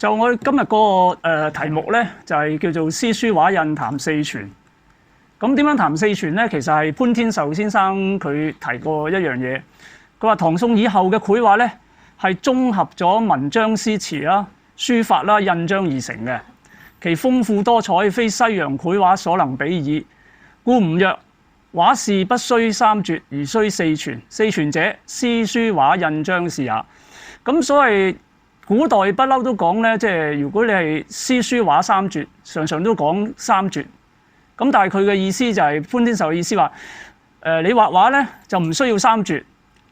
就我哋今日嗰個題目咧，就係叫做詩書畫印談四傳。咁點樣談四傳咧？其實係潘天壽先生佢提過一樣嘢。佢話唐宋以後嘅繪畫咧，係綜合咗文章詩詞啦、書法啦、印章而成嘅，其豐富多彩，非西洋繪畫所能比擬。故吾曰：畫事不須三絕，而須四傳。四傳者，詩書畫印章是也。咁所謂古代不嬲都講咧，即係如果你係詩書畫三絕，常常都講三絕。咁但係佢嘅意思就係、潘天壽嘅意思話，你畫畫咧就唔需要三絕，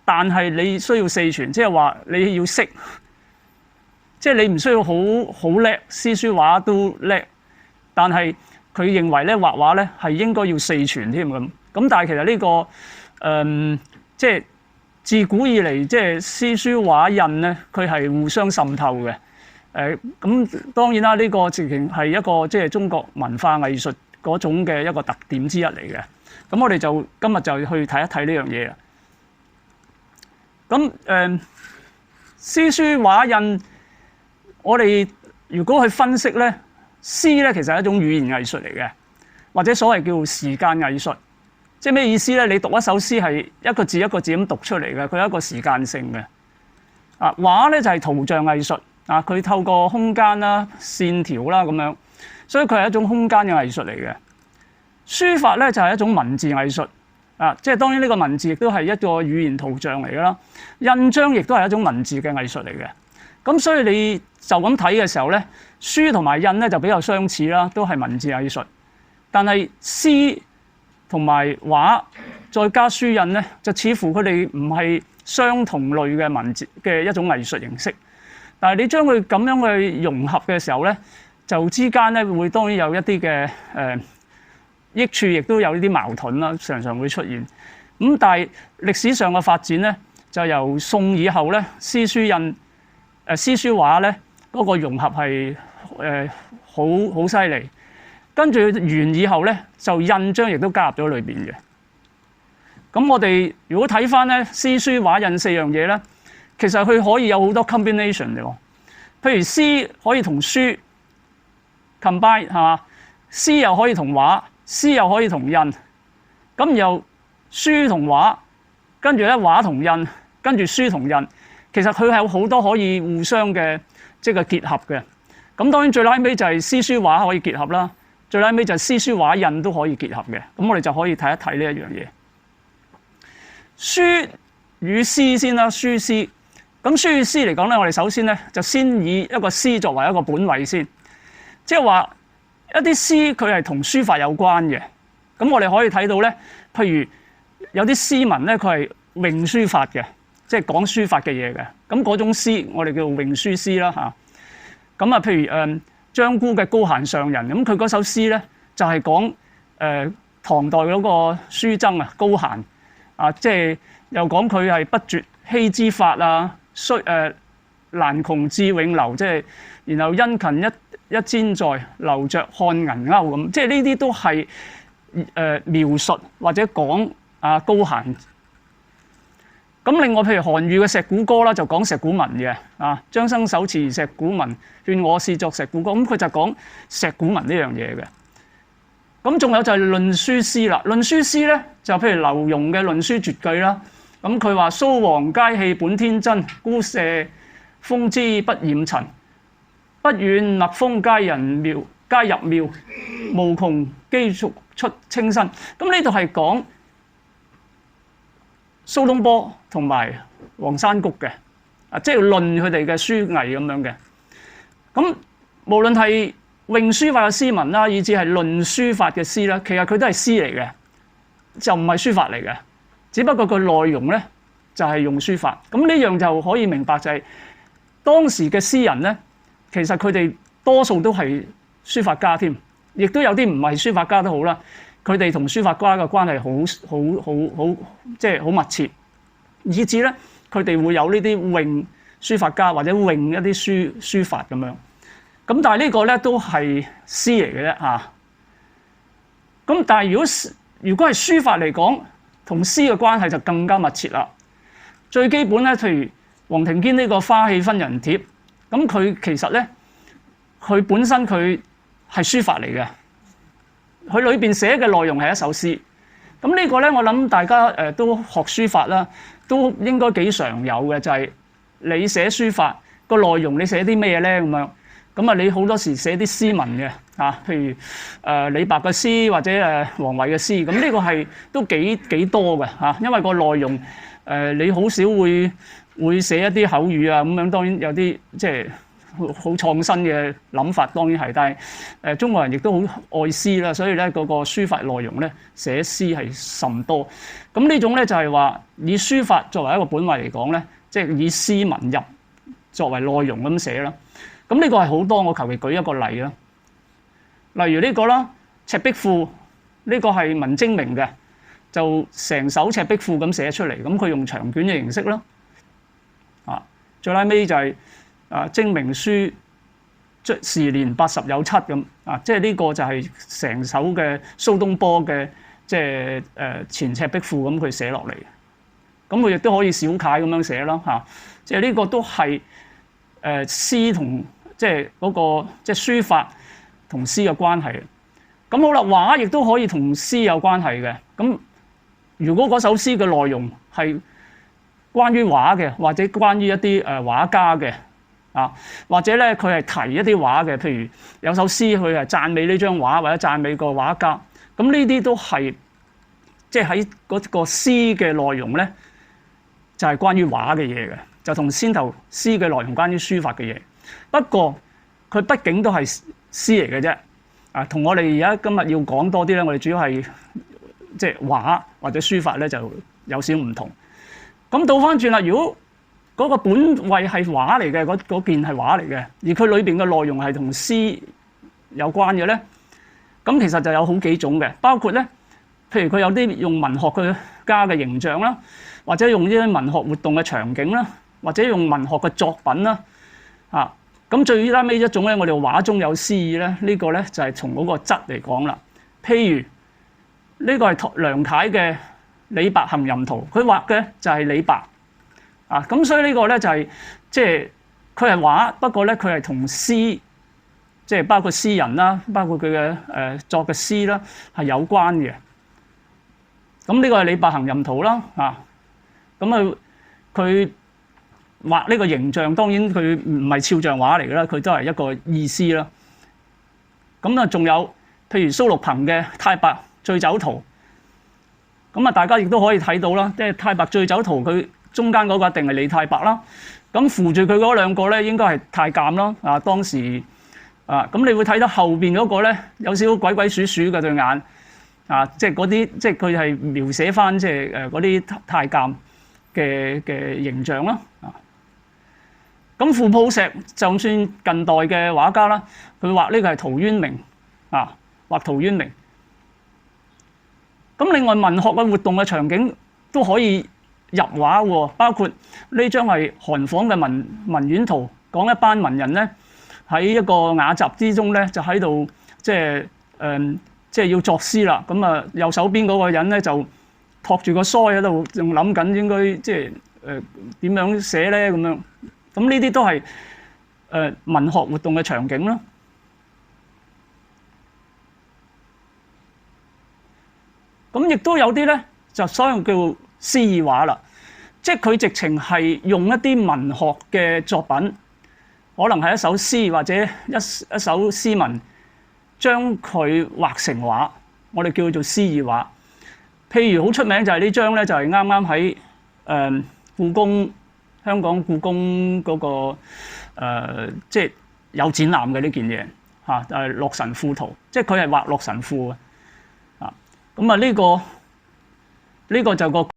但係你需要四傳，即係話你要識，即係你唔需要好叻，詩書畫都叻，但係佢認為咧畫畫咧係應該要四傳添咁。咁但係其實呢個即係自古以嚟，即係詩書畫印咧，佢係互相滲透嘅。咁當然啦，呢個直情係一個即係中國文化藝術嗰種嘅一個特點之一嚟嘅。咁我哋就今日就去睇一睇呢樣嘢啦。咁詩書畫印，我哋如果去分析咧，詩咧其實係一種語言藝術嚟嘅，或者所謂叫時間藝術。即係咩意思咧？你讀一首詩係一個字一個字咁讀出嚟嘅，佢有一個時間性嘅。畫咧就係圖像藝術啊，佢透過空間啦、線條啦咁樣，所以佢係一種空間嘅藝術嚟嘅。書法咧就係一種文字藝術啊，即係當然呢個文字亦都係一個語言圖像嚟㗎啦。印章亦都係一種文字嘅藝術嚟嘅。咁所以你就咁睇嘅時候咧，書同埋印咧就比較相似啦，都係文字藝術。但係詩同埋畫再加書印咧，就似乎佢哋唔係相同類嘅文字嘅一種藝術形式。但係你將佢咁樣去融合嘅時候咧，就之間咧會當然有一啲嘅益處，亦都有呢啲矛盾啦，常常會出現。咁但係歷史上嘅發展咧，就由宋以後咧，詩書印詩書畫咧嗰個融合係好犀利。跟住元以後咧，就印章亦都加入咗裏邊嘅。咁我哋如果睇翻咧詩書畫印四樣嘢咧，其實佢可以有好多 combination 嘅喎。譬如詩可以同書 combine 係嘛，詩又可以同畫，詩又可以同印。咁又書同畫，跟住咧畫同印，跟住書同印。其實佢係有好多可以互相嘅即係結合嘅。咁當然最拉尾就係詩書畫可以結合啦。最後尾就係詩書畫印都可以結合嘅，咁我哋就可以睇一睇呢一樣嘢。書與詩先啦，書詩。咁書與詩嚟講咧，我哋首先咧就先以一個詩作為一個本位先，即係話一啲詩佢係同書法有關嘅。咁我哋可以睇到咧，譬如有啲詩文咧，佢係詠書法嘅，即係講書法嘅嘢嘅。咁嗰種詩我哋叫做詠書詩啦嚇。咁啊，譬如張姑嘅《高閒上人》，咁佢嗰首詩咧就係講唐代嗰個書僧啊，高閒啊，即係又講佢係不絕希之法啊，難窮志永流，即係然後殷勤一煎在，留着看銀鈎咁，即係呢啲都係描述或者講啊高閒。咁另外譬如韓愈嘅《石鼓歌》啦，就講石鼓文嘅啊，張生手持石鼓文，勸我試作石鼓歌。咁佢就講石鼓文呢樣嘢嘅。咁仲有就係論書詩啦。論書詩咧就譬如劉墉嘅《論書絕句》啦。咁佢話：蘇黃佳氣本天真，姑射風姿不染塵。不遠立峰皆入廟，無窮機續出清新。咁呢度係講蘇東坡同埋黃山谷嘅，即係論佢哋嘅書藝咁樣嘅。咁無論係詠書法嘅詩文啦，以至係論書法嘅詩啦，其實佢都係詩嚟嘅，就唔係書法嚟嘅。只不過個內容咧就係用書法。咁呢樣就可以明白就係當時嘅詩人咧，其實佢哋多數都係書法家添，亦都有啲唔係書法家都好啦。佢哋同書法家嘅關係好即係好密切，以至咧佢哋會有呢啲詠書法家或者詠一啲書法咁樣。咁但係呢個咧都係詩嚟嘅啫嚇。咁但係如果係書法嚟講，同詩嘅關係就更加密切啦。最基本咧，譬如黃庭堅呢個《花氣分人帖》，咁佢其實咧佢本身佢係書法嚟嘅，佢裏邊寫嘅內容係一首詩。咁呢個咧，我諗大家都學書法啦，都應該幾常有嘅，就係你寫書法個內容，你寫啲咩咧咁樣？咁啊，你好多時寫啲詩文嘅譬如李白嘅詩或者王維嘅詩，咁呢個係都幾多嘅因為個內容你好少會寫一啲口語啊咁樣，當然有啲即係好創新嘅諗法，當然係，但係中國人亦都好愛詩啦，所以咧嗰個書法內容咧寫詩係甚多。咁呢種咧就係話以書法作為一個本位嚟講咧，即係以詩文入作為內容咁寫啦。咁呢個係好多，我求其舉一個例啦。例如呢個啦，赤壁賦呢個係文徵明嘅，就成首赤壁賦咁寫出嚟，咁佢用長卷嘅形式啦。最拉尾就係徵明書時年80有七咁即係呢個就係成首嘅蘇東坡嘅即係前赤壁賦咁佢寫落嚟。咁佢亦都可以小楷咁樣寫啦即係呢個都係詩同即係嗰個即係書法同詩嘅關係。咁好啦，畫亦都可以同詩有關係嘅。咁如果嗰首詩嘅內容係關於畫嘅，或者關於一啲畫家嘅或者咧佢係提一啲畫嘅，譬如有首詩佢係讚美呢張畫或者讚美個畫家，咁呢啲都係即係喺嗰個詩嘅內容咧，就係關於畫嘅嘢嘅，就同先頭詩嘅內容關於書法嘅嘢。不過佢畢竟都係詩嚟嘅啫，同我哋而家今日要講多啲咧，我哋主要係即係畫或者書法咧就有少唔同。咁倒翻轉啦，如果嗰個本位係畫嚟嘅，嗰件係畫嚟嘅，而佢裏邊嘅內容係同詩有關嘅咧，咁其實就有好幾種嘅，包括咧，譬如佢有啲用文學嘅家嘅形象啦，或者用呢啲文學活動嘅場景啦，或者用文學嘅作品啦，咁最拉尾一種咧，我哋畫中有詩意咧，呢個咧就係從嗰個質嚟講啦。譬如呢個係梁楷嘅《李白行吟圖》，佢畫嘅就係李白咁所以呢個咧就係即係佢係畫，不過咧佢係同詩，即係包括詩人啦，包括佢嘅作嘅詩啦，係有關嘅。咁呢個係《李白行吟圖》啦咁佢畫呢個形象，當然佢唔係肖像畫嚟嘅啦，佢都係一個意思啦。咁仲有譬如蘇陸朋嘅《太白醉酒圖》，咁大家亦都可以睇到啦，即係《太白醉酒圖》佢中間嗰個一定係李太白啦，咁扶住佢嗰兩個咧應該係太監啦當時咁你會睇到後邊嗰個咧有少少鬼鬼祟祟嘅對眼即係嗰啲即係佢係描寫翻即係嗰啲太監嘅形象啦咁傅抱石就算近代嘅畫家啦，佢畫呢個係陶淵明畫陶淵明。咁另外文學嘅活動嘅場景都可以入畫喎，包括呢張係韓仿嘅文苑圖，講一班文人咧喺一個雅集之中咧就喺度即係要作詩啦。咁右手邊嗰個人咧就托住個腮喺度，仲諗緊應該即係點樣寫咧咁樣。咁呢啲都係文學活動嘅場景啦。咁亦都有啲咧就所謂叫詩意畫啦，即係佢直情係用一啲文學嘅作品，可能係一首詩或者一首詩文，將佢畫成畫，我哋叫做詩意畫。譬如好出名就係呢張咧，就係啱啱喺故宮香港故宮嗰個即係有展覽嘅呢件嘢就係《洛神賦圖》，即係佢係畫洛神賦嘅咁呢個就個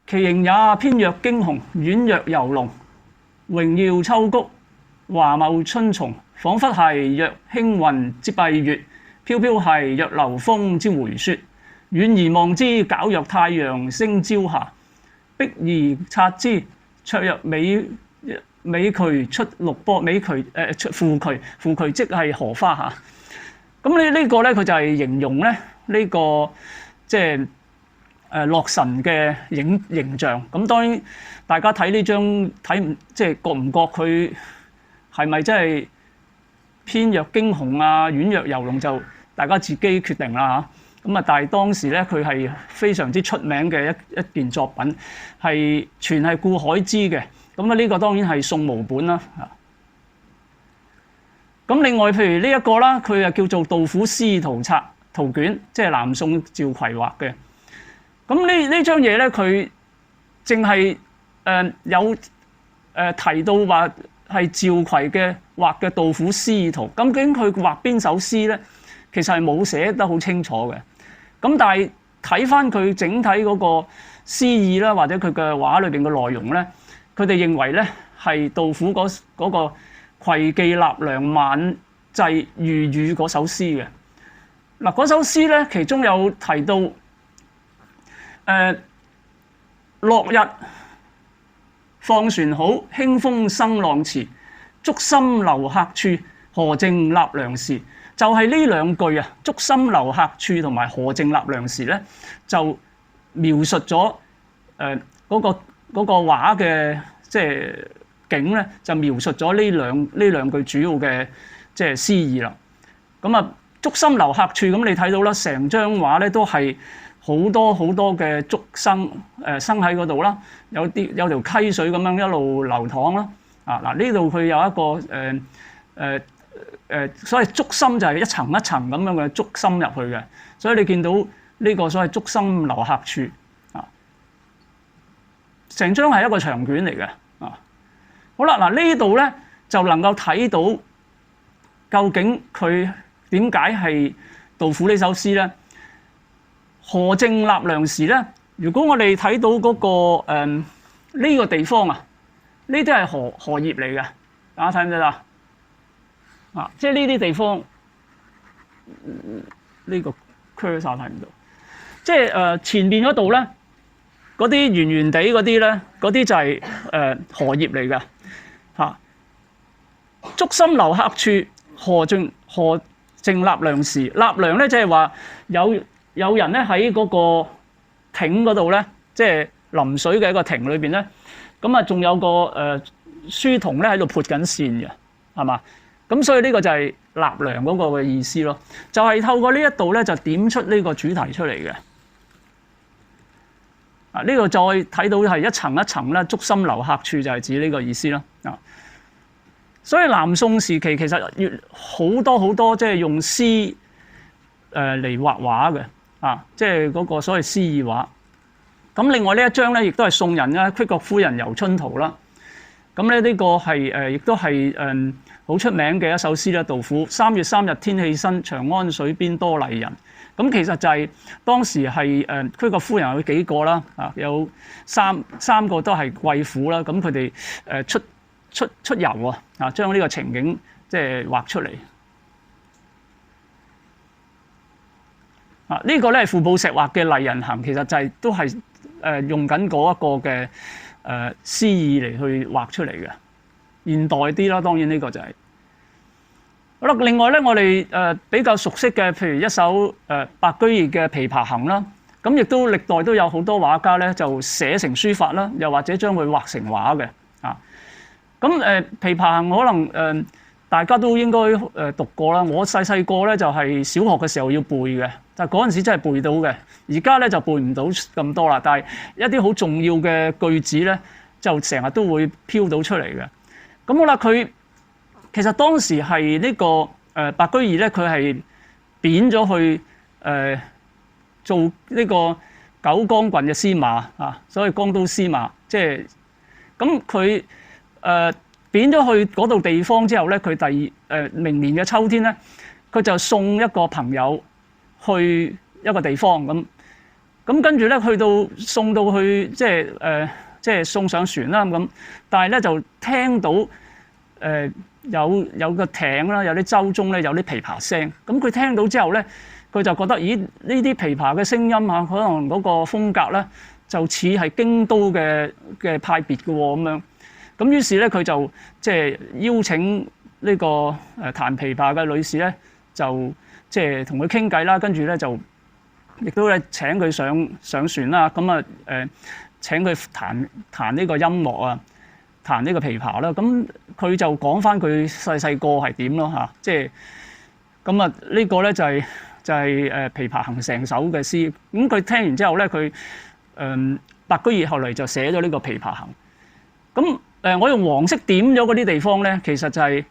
其形也翩若驚鴻，婉若游龍，榮耀秋谷，華茂春松，彷彿係若輕雲之蔽月，飄飄係若流風之回雪。遠而望之，皎若太陽升朝霞；逼而察之，綽若美渠出綠波。美渠芙渠即係荷花嚇。咁呢個咧佢就係形容咧呢個即係洛神嘅形象。咁當然大家睇呢張睇即係覺唔覺佢係咪真係偏弱驚鴻啊、軟弱游龍就大家自己決定啦嚇。咁啊，但係當時咧佢係非常之出名嘅一件作品，係全係顧海之嘅。咁啊呢個當然係宋無本啦嚇。咁另外譬如呢一個啦，佢啊叫做《杜甫詩意圖冊圖卷》，即係南宋趙逵畫嘅。咁呢張嘢咧，佢淨係有提到話係趙逵嘅畫嘅杜甫詩意圖。咁究竟佢畫邊首詩咧？其實係冇寫得好清楚嘅。咁但係睇翻佢整體嗰個詩意啦，或者佢嘅畫裏邊嘅內容咧，佢哋認為咧係杜甫嗰個逵記納涼晚祭御雨嗰首詩嘅。嗱，嗰首詩咧，其中有提到落日放船好，輕風生浪遲。竹心留客處，荷剩納涼時。就係呢兩句啊，竹心留客處同埋荷剩納涼時咧，就描述咗嗰個畫嘅即係景咧，就描述咗呢兩句主要嘅即係詩意啦。咁啊，竹心留客處，咁你睇到啦，成張畫咧都係好多嘅竹生生喺嗰度啦，有條溪水咁樣一路流淌啦。啊嗱，呢度佢有一個所謂竹心就係一層一層咁樣嘅竹心入去嘅，所以你見到呢個所謂竹心留客處啊，成張係一個長卷嚟嘅啊。好啦，嗱呢度咧就能夠睇到究竟佢點解係杜甫呢首詩咧？荷剩納涼時咧，如果我哋睇到嗰個呢個地方啊，呢啲係荷葉嚟嘅，大家睇唔睇到啊？即係呢啲地方，呢個 cursor 睇唔到。即係前面嗰度咧，嗰啲圓圓地嗰啲咧，嗰啲就係荷葉嚟嘅嚇。竹心留客處，荷剩納涼時。納涼咧，即係話有人咧喺嗰個艇嗰度咧，即係臨水嘅一個艇裏邊咧，咁啊仲有個書童咧喺度撥緊線嘅，係嘛？咁所以呢個就係納涼嗰個嘅意思咯，就係透過呢一度咧就點出呢個主題出嚟嘅。啊，呢度再睇到係一層一層咧，竹心留客處就係指呢個意思啦。啊，所以南宋時期其實好多即係用詩嚟畫畫嘅，啊，即係嗰個所謂詩意畫。咁另外呢一張咧，亦都係宋人啦，《屈國夫人遊春圖》啦。咁咧呢個係亦都係好出名嘅一首詩啦，杜甫3月3日天氣新，長安水邊多麗人。咁其實就係當時係屈國夫人有幾個啦，啊有三個都係貴婦啦，咁佢哋出遊啊，將呢個情景即係畫出嚟。啊，呢個咧係傅抱石畫嘅麗人行，其實就係都係用緊嗰一個嘅詩意嚟去畫出嚟嘅，現代啲啦，當然呢個就係。好啦，另外咧，我哋比較熟悉嘅，譬如一首白居易嘅《琵琶行》啦，咁亦都歷代都有好多畫家咧就寫成書法啦，又或者將佢畫成畫嘅啊。咁《琵琶行》可能大家都應該讀過啦。我細個咧就係小學嘅時候要背嘅，但係嗰陣時真係背到嘅。而家咧就背唔到咁多啦，但係一啲好重要嘅句子咧就成日都會飄到出嚟嘅。咁好啦，佢其實當時係呢個白居易咧，佢係貶咗去做呢個九江郡嘅司馬啊，所以江都司馬，即係咁佢貶咗去嗰度地方之後咧，佢明年嘅秋天咧，佢就送一個朋友去一個地方咁跟住咧去到送到去即係送上船啦咁，但係咧就聽到有個艇啦，有啲舟中咧有啲琵琶聲，咁佢聽到之後咧，佢就覺得咦，呢啲琵琶嘅聲音啊，可能嗰個風格咧就似係京都嘅派別嘅喎咁樣，咁於是咧佢就即係邀請呢個彈琵琶嘅女士咧，就即係同佢傾偈啦，跟住咧就亦都咧請佢上船啦。咁啊請佢彈呢個音樂啊，彈呢個琵琶啦。咁佢就講翻佢細個係點咯嚇，即係咁啊呢個咧就係《琵琶行》成首嘅詩。咁佢聽完之後咧，佢白居易後嚟就寫咗呢個《琵琶行》。咁我用黃色點咗嗰啲地方咧，其實就係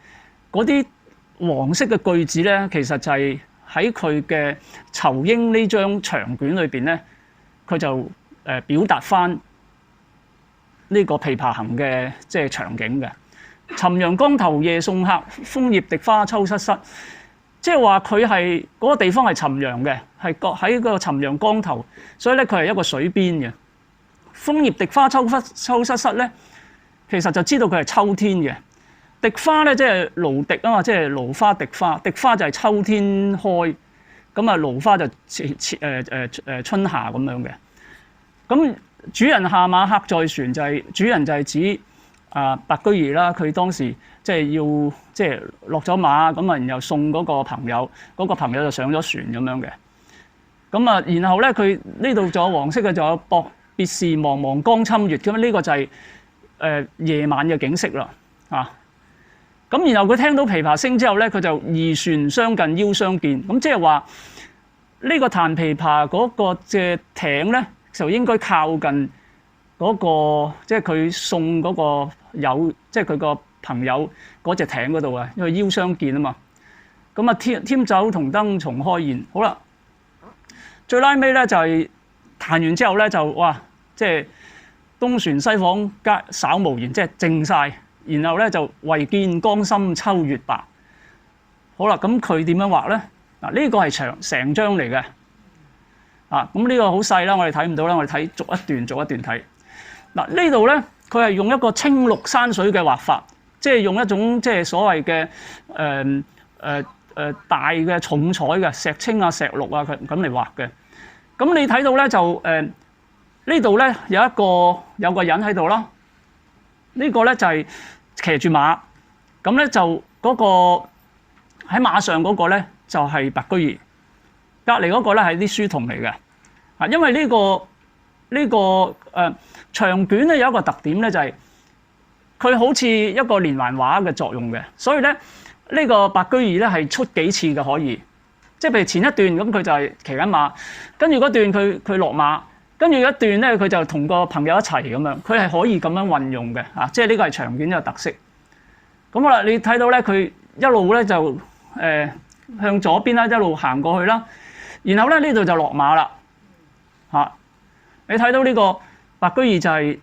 嗰啲黃色嘅句子咧，其實就係喺佢嘅仇英呢張長卷裏邊咧，佢就表達翻呢個《琵琶行》嘅即係場景嘅。潯陽江頭夜送客，楓葉滴花秋瑟瑟。即係話佢係嗰個地方係潯陽嘅，係喺個潯陽江頭，所以咧佢係一個水邊嘅。楓葉滴花秋瑟瑟咧，其實就知道佢係秋天嘅。滴花咧即係蘆荻啊嘛，即係蘆花滴花，滴花就係秋天開，咁啊蘆花就春夏咁樣嘅。咁主人下馬客在船，就係主人就係指白居易啦。佢當時即係要即係落咗馬咁啊，然後送嗰個朋友，嗰個朋友就上咗船咁樣嘅。咁啊，然後咧佢呢度仲有黃色嘅，仲有別是茫茫江侵月咁啊，呢個就係夜晚嘅景色啦啊。咁然後佢聽到琵琶聲之後咧，佢就移船相近腰相見。咁即係話呢個彈琵琶嗰個嘅艇咧，就應該靠近嗰個即係佢送嗰個友，即係佢個朋友嗰隻艇嗰度啊，因為腰相見啊嘛。咁啊，添酒同燈重開宴。好啦，最拉尾咧就係彈完之後咧就哇，即係東船西舫皆稍無言，即係靜晒。然後咧就唯見江心秋月白。好啦，咁佢點樣畫咧？嗱，呢個係成張嚟嘅。咁呢個好細啦，我哋睇唔到啦，我哋睇逐一段睇。嗱，呢度咧佢係用一個青綠山水嘅畫法，即係用一種即係所謂嘅大嘅重彩嘅石青啊、石綠啊咁嚟畫嘅。咁你睇到咧就呢度咧有個人喺度啦。呢個咧就係騎住馬，咁咧就嗰個喺馬上嗰個咧就係白居易，隔離嗰個咧係啲書童嚟嘅。因為呢個長卷咧有一個特點咧就係佢好似一個連環畫嘅作用嘅，所以咧呢個白居易咧係出幾次嘅可以，即係譬如前一段咁佢就係騎緊馬，跟住嗰段佢落馬。跟住一段咧，佢就同個朋友一齊咁樣，佢係可以咁樣運用嘅嚇，即係呢個係長卷嘅特色。咁好啦，你睇到咧，佢一路咧就向左邊啦，一路行過去啦，然後咧呢度就落馬啦嚇。你睇到呢個白居易就係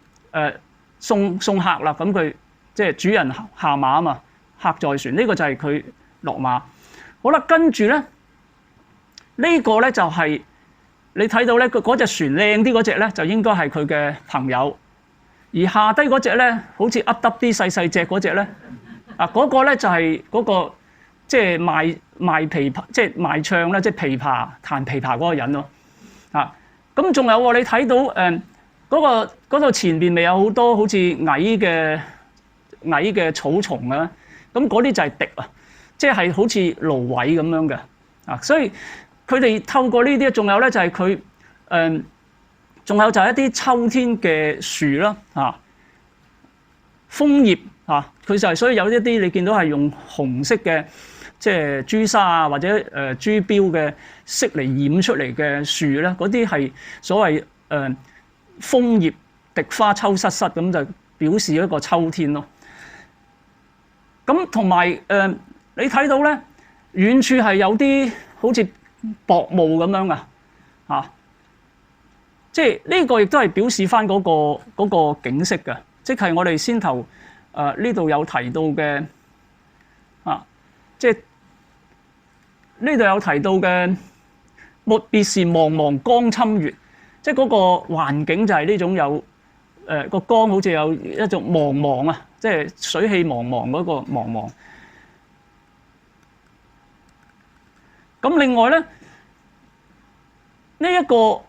送客啦，咁佢即係主人下馬啊嘛，客在船，呢個就係佢落馬。好啦，跟住咧呢個咧就係。你睇到咧，佢嗰隻船靚啲嗰隻咧，就應該係佢嘅朋友；而下低嗰隻咧，好似噏噏啲細隻嗰隻咧，嗰個咧就係嗰個即係賣琵琶，即係賣唱咧，即係琵琶彈琵琶嗰個人咯。咁仲有喎，你睇到嗰度前邊咪有好多好似矮嘅草叢啊？咁嗰啲就係笛啊，即係好似蘆葦咁樣嘅。所以佢哋透過呢啲，仲有咧就係佢仲有就係一啲秋天嘅樹啦，楓葉佢就係所以有一啲你見到係用紅色嘅即係朱砂啊或者朱標嘅色嚟染出嚟嘅樹咧，嗰啲係所謂楓葉滴花秋瑟瑟，咁就表示一個秋天咯。咁同埋你睇到咧遠處係有啲好似薄霧咁樣啊，即係呢個亦都係表示翻嗰個景色嘅，即係我哋先頭呢度有提到嘅即係呢度有提到嘅別是茫茫江侵月，即係嗰個環境就係呢種有個江好似有一種茫茫啊，即係水氣茫茫嗰個茫茫。咁另外咧，呢一個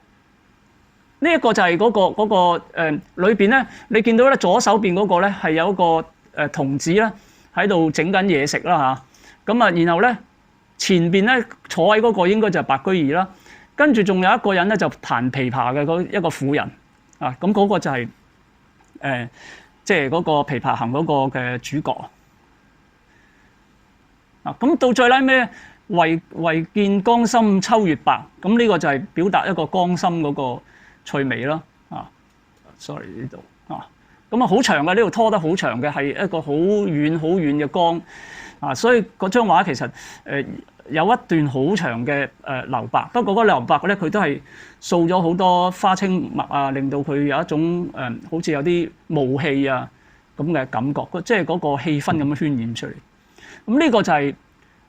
就係嗰個裏邊咧，你見到咧左手邊嗰個咧係有一個童子咧喺度整緊嘢食啦嚇。咁啊，然後咧前邊咧坐喺嗰個應該就係白居易啦。跟住仲有一個人咧就彈琵琶嘅嗰一個婦人啊，咁嗰個就係即係嗰個《琵琶行》嗰個嘅主角啊。咁到最拉尾，唯見江心秋月白，咁呢個就係表達一個江心嗰個趣味啦。啊 ，sorry 呢度啊，咁啊好長嘅，呢度拖得好長嘅，係一個好遠好遠嘅江啊，所以嗰張畫其實有一段好長嘅留白，不過嗰留白咧佢都係掃咗好多花青墨啊，令到佢有一種好似有啲霧氣啊咁嘅感覺，即係嗰個氣氛咁樣渲染出嚟。咁呢個就係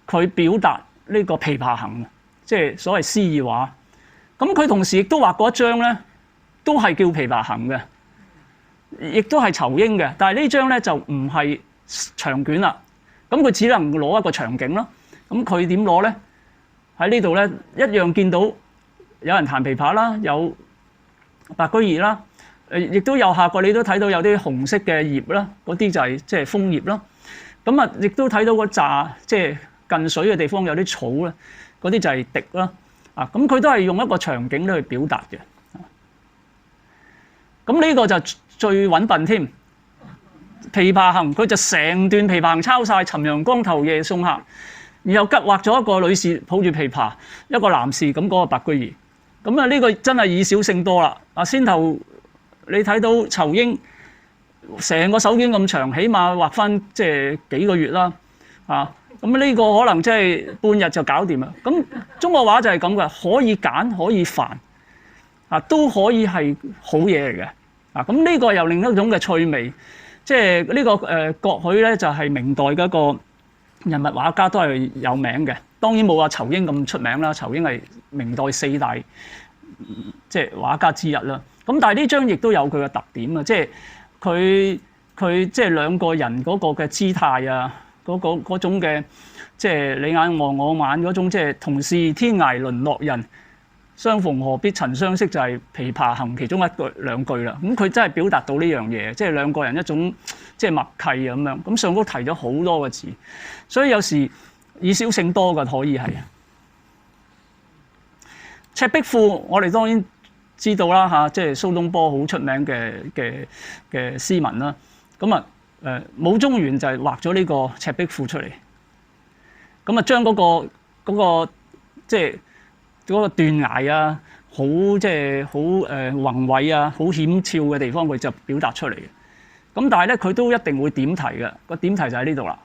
佢表達呢個《琵琶行》，即係所謂詩意畫。咁佢同時亦都畫過一張咧，都係叫《琵琶行》嘅，亦都係仇英嘅，但係呢張咧就唔係長卷啦。咁佢只能攞一個場景咯。咁佢點攞咧？喺呢度咧一樣見到有人彈琵琶啦，有白居易啦，亦都右下角你都睇到有啲紅色嘅葉啦，嗰啲就係即係楓葉啦。咁啊，亦都睇到個紮即係近水嘅地方有啲草咧，嗰啲就係笛啦。啊，咁佢都係用一個場景咧去表達嘅。咁呢個就最穩笨添，《琵琶行》佢就成段《琵琶行》抄晒，尋陽江頭夜送客。然後吉畫咗一個女士抱住琵琶，一個男士咁嗰個白居易。咁啊呢個真係以少勝多啦。啊先頭你睇到仇英成個手卷咁長，起碼畫翻即係幾個月啦。啊咁呢個可能即係半日就搞掂啦。咁中國畫就係咁嘅，可以簡可以繁，啊都可以係好嘢嚟嘅。啊咁呢個又另一種嘅趣味，即係呢個郭栩咧就係明代嘅一個人物畫家，都係有名嘅。當然冇話仇英咁出名啦，仇英係明代四大即係畫家之一啦。咁但係呢張亦都有佢嘅特點啊，即係佢即係兩個人嗰個嘅姿態啊，嗰種嘅即係你眼望我眼嗰種，即係同是天涯淪落人，相逢何必曾相識，就係《琵琶行》其中一句兩句啦。咁佢真係表達到呢樣嘢，即係兩個人一種即係默契啊咁樣。咁上高提咗好多個字，所以有時以少勝多嘅可以係。赤壁賦我哋當然知道啦嚇，即係蘇東坡好出名嘅詩文啦。咁啊武宗元就係畫咗呢個赤壁賦出嚟，咁啊將嗰個即係嗰個斷崖啊，好即係好宏偉啊，好險峭嘅地方，佢就表達出嚟嘅。咁但係咧，佢都一定會點題嘅。個點題就喺呢度啦。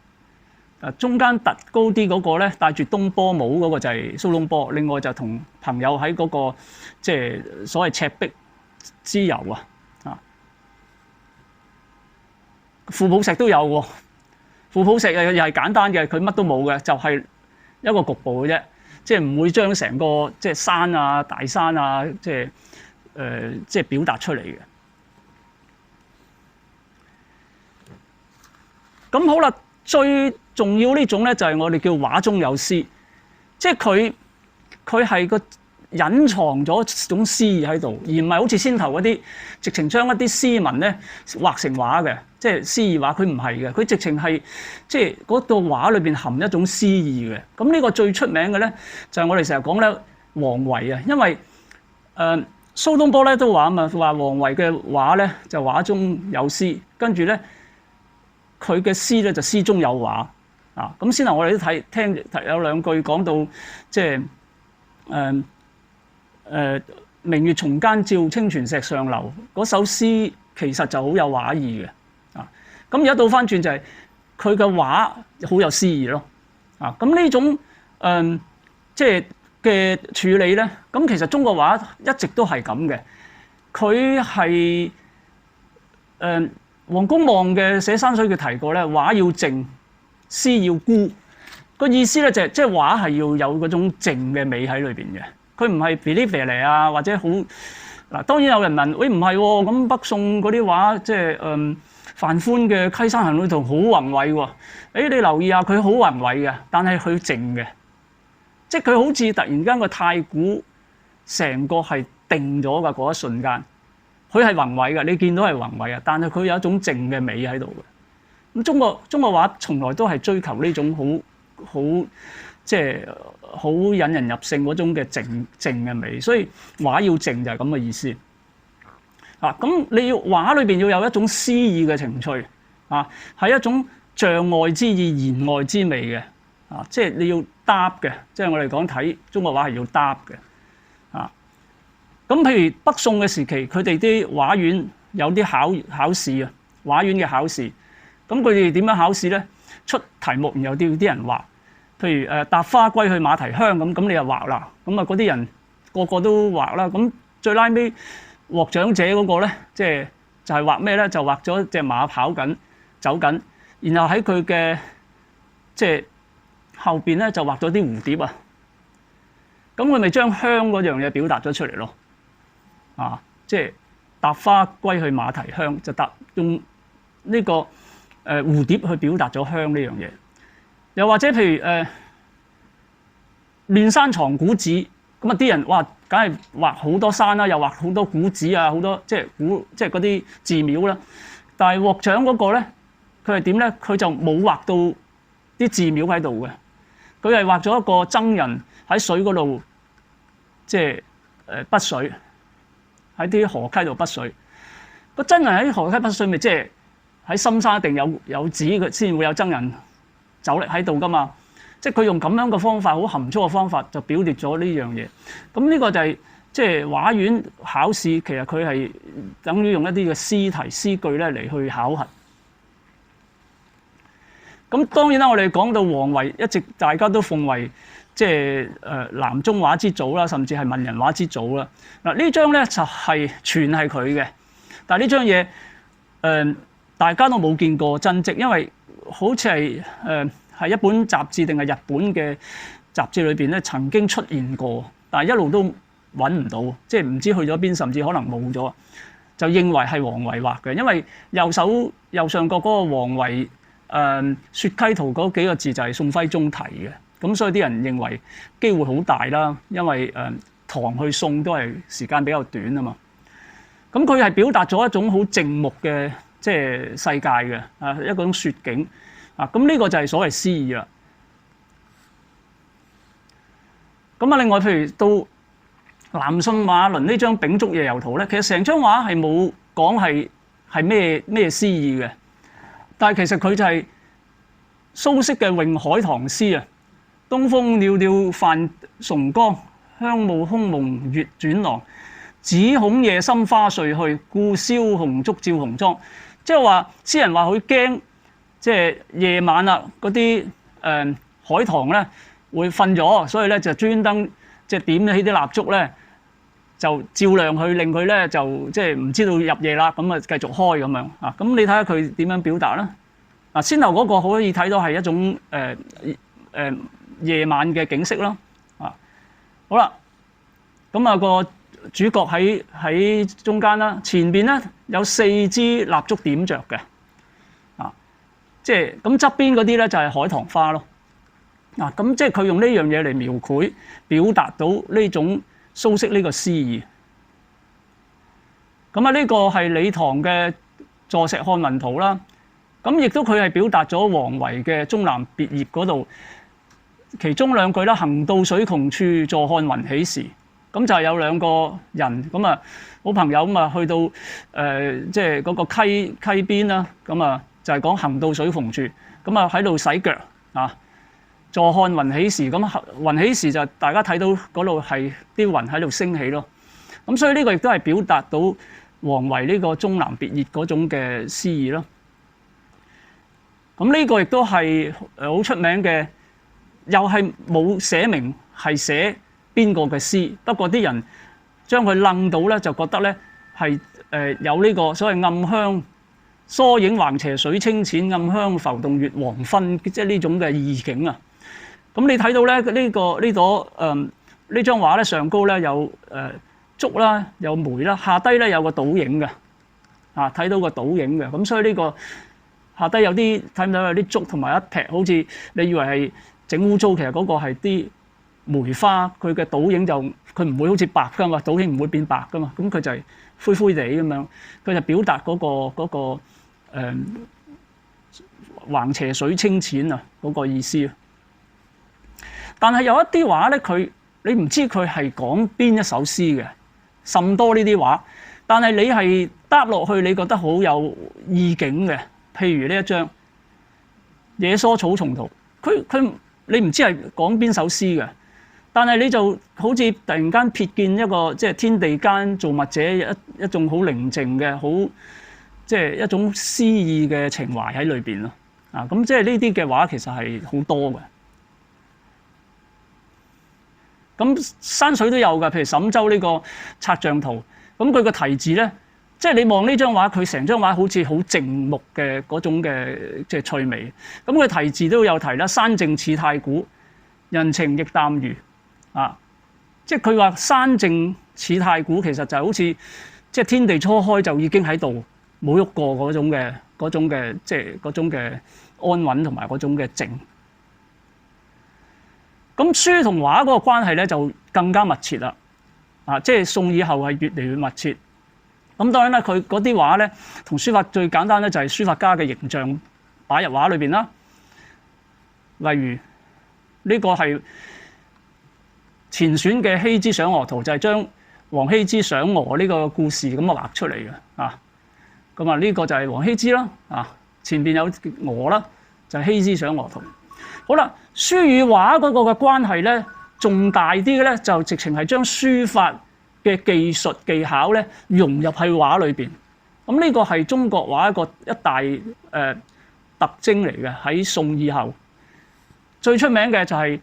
中間突高啲嗰個咧，戴住東坡帽嗰個就係蘇東坡。另外就同朋友喺嗰個即係所謂赤壁之遊啊。傅抱石都有喎。傅抱石又係簡單嘅，佢乜都冇嘅，就係一個局部嘅啫。即係唔會將成個即係山啊、大山啊，即係表達出嚟嘅。咁好啦，最重要呢種咧就係我哋叫畫中有詩，即係佢係個隱藏咗種詩意喺度，而唔係好似先頭嗰啲直情將一啲詩文咧畫成畫嘅，即係詩意畫。佢唔係嘅，佢直情係即係嗰個畫裏邊含一種詩意嘅。咁呢個最出名嘅咧就係我哋成日講咧王維啊，因為蘇東坡咧都話啊嘛，話王維嘅畫咧就畫中有詩，跟住咧佢嘅詩咧就詩中有畫啊。咁先頭我哋都聽有兩句講到即係明月松間照，清泉石上流，嗰首詩其實就好有畫意嘅啊。咁而家倒翻轉就係佢嘅畫好有詩意咯啊。咁呢種即係嘅處理咧，咁其實中國畫一直都係咁嘅。佢係黃公望嘅寫山水佢提過咧，畫要靜，詩要孤。個意思咧就係即係畫係要有嗰種靜嘅美喺裏邊嘅。佢唔係肥哩肥嚟啊，或者好嗱。當然有人問：喂，唔係喎，咁北宋嗰啲畫即係范寬嘅《溪山行旅圖》好宏偉喎。你留意下，佢好宏偉嘅，但係佢靜嘅，即係佢好似突然間個太鼓成個係定咗㗎嗰一瞬間。佢係宏偉嘅，你見到係宏偉啊，但係佢有一種靜嘅美喺度嘅。咁中國畫從來都係追求呢種好即係好引人入勝嗰種嘅靜嘅美，所以畫要靜就係咁嘅意思。咁你要畫裏邊要有一種詩意嘅情趣，係一種象外之意、言外之美嘅，即係你要搭嘅，即係我哋講睇中國畫係要搭嘅，咁譬如北宋嘅時期，佢哋啲畫院有啲考試啊，畫院嘅考試，咁佢哋點樣考試咧？出題目，然後叫啲人畫，譬如搭花歸去馬蹄香咁，你就畫啦，咁啊嗰啲人個個都畫啦，咁最拉尾獲獎者嗰個咧，即係就係畫咩咧？就畫咗隻馬跑緊走緊，然後喺佢嘅即係後邊咧就畫咗啲蝴蝶啊，咁佢咪將香嗰樣嘢表達咗出嚟咯。即係搭花歸去馬蹄香，就用呢個蝴蝶去表達咗香呢樣嘢。又或者譬如亂山藏古寺，咁啊啲人哇，梗係畫好多山啦，又畫好多古寺啊，好多即係嗰啲寺廟啦。但係獲獎嗰個咧，佢係點咧？佢就冇畫到啲寺廟喺度嘅，佢係畫咗一個僧人喺水嗰度，即係筆水。喺啲河溪度筆水，個僧人喺河溪筆水，咪即係喺深山一定有寺，佢先會有僧人走嚟喺度噶嘛。即係佢用咁樣嘅方法，好含蓄嘅方法，就表達咗呢樣嘢。咁呢個就係即係畫院考試，其實佢係等於用一啲嘅詩題詩句咧嚟去考核。咁當然啦，我哋講到王維，一直大家都奉為即係南中畫之祖啦，甚至係文人畫之祖啦。嗱呢張咧就係全係佢嘅，但係呢張嘢大家都冇見過真跡，因為好似係一本雜誌定係日本嘅雜誌裏邊咧曾經出現過，但係一路都揾唔到，即係唔知去咗邊，甚至可能冇咗，就認為係王維畫嘅，因為右上角嗰個王維雪溪圖嗰幾個字就係宋徽宗題嘅。咁所以啲人認為機會好大啦，因為唐去宋都係時間比較短啊嘛。咁佢係表達咗一種好靜穆嘅即係世界嘅一種雪景啊。咁呢個就係所謂詩意啦。咁啊，另外譬如到南信馬倫呢張秉燭夜遊圖咧，其實成張畫係冇講係咩詩意嘅，但係其實佢就係蘇軾嘅詠海棠詩啊。東風裊裊泛崇江，香霧空蒙月轉廊。只恐夜深花碎去，故燒紅燭照紅妝。即係話詩人話佢驚，即係夜晚啦，嗰啲海棠咧會瞓咗，所以咧就專登即係點起啲蠟燭咧，就照亮佢，令佢咧就即係唔知道入夜啦，咁啊繼續開咁樣啊。咁你睇下佢點樣表達啦？啊，先頭嗰個可以睇到係一種夜晚嘅景色啦，好啦，咁啊個主角喺中間啦，前邊咧有4支蠟燭點着嘅，即係咁側邊嗰啲咧就係海棠花咯，咁即係佢用呢樣嘢嚟描繪，表達到呢種蘇軾呢個詩意。咁啊呢個係李唐嘅《坐石漢雲圖》啦，咁亦都佢係表達咗王維嘅《終南別業》嗰度。其中2句啦，行到水窮處，坐看雲起時。咁就係有2個人咁啊，好朋友咁啊，去到即係嗰個溪邊啦。咁啊，就係講行到水窮處，咁啊喺度洗腳啊，坐看雲起時。咁雲起時就大家睇到嗰度係啲雲喺度升起咯。咁所以呢個亦都係表達到王維呢個《終南別業》嗰種嘅詩意咯。咁呢個亦都係好出名嘅。又係冇寫明係寫邊個嘅詩，不過啲人將佢楞到咧，就覺得咧係有呢個所謂暗香疏影橫斜水清淺，暗香浮動月黃昏，即係呢種嘅意境啊。咁你睇到咧呢張畫咧上高咧有燭啦，有梅啦，下低咧有個倒影嘅睇到個倒影嘅。咁所以呢個下低有啲睇唔到有啲燭同埋一撇，好似你以為係整污糟，其實嗰個係啲梅花，佢嘅倒影就佢唔會好似白噶嘛，倒影唔會變白噶嘛，咁佢就係灰灰地咁樣，佢就表達嗰個橫斜水清淺啊嗰個意思。但係有一啲畫咧，你唔知佢係講邊一首詩嘅，甚多呢啲畫。但係你係搭落去，你覺得好有意境嘅。譬如呢一張《野蔬草叢圖》，你唔知係講邊首詩嘅，但係你就好似突然間瞥見一個即係天地間造物者一種好寧靜嘅好即係一種詩意嘅情懷喺裏邊咯。咁即係呢啲嘅畫其實係好多嘅。咁山水都有㗎，譬如沈周呢個拆象圖，咁佢個題字咧，即係你望呢張畫，佢成張畫好似好靜穆嘅嗰種嘅即係趣味。咁佢題字都有提啦，山靜似太古，人情亦淡如即係佢話山靜似太古，其實就係好似即係天地初開就已經喺度冇喐過嗰種嘅即係嗰種嘅安穩同埋嗰種嘅靜。咁書同畫嗰個關係咧就更加密切啦，即係宋以後係越嚟越密切。咁當然啦，佢嗰啲畫咧同書法最簡單咧就係書法家嘅形象擺入畫裏邊啦。例如呢個係錢選嘅《羲之賞鵝圖》，就係將王羲之賞鵝呢個故事咁畫出嚟嘅。咁呢個就係王羲之啦。前邊有鵝啦，就係羲之賞鵝圖。好啦，書與畫嗰個嘅關係咧，仲大啲嘅咧，就直情係將書法嘅技術技巧咧融入喺畫裏邊。咁呢個係中國畫一大特徵嚟嘅。喺宋以後最出名嘅就係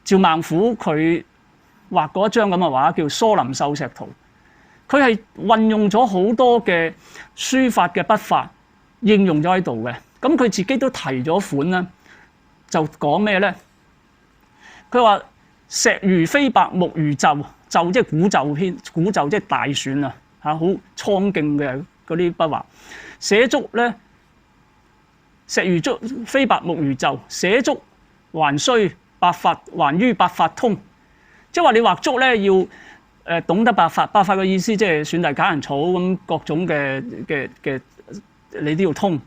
趙孟頫佢畫過一張咁嘅畫，叫《疏林秀石圖》。佢係運用咗好多嘅書法嘅筆法應用咗喺度嘅。咁佢自己都提咗款啦。就講咩咧？佢話石如飛白，木如鷲，鷲即係古鷲篇，古鷲即係大選啊！好蒼勁嘅嗰啲筆畫。寫竹咧，石如竹飛白，木如鷲，寫竹還須百法，還於百法通。即係話你畫竹咧要懂得百法，百法嘅意思即係選隸假人草咁各種嘅你都要通。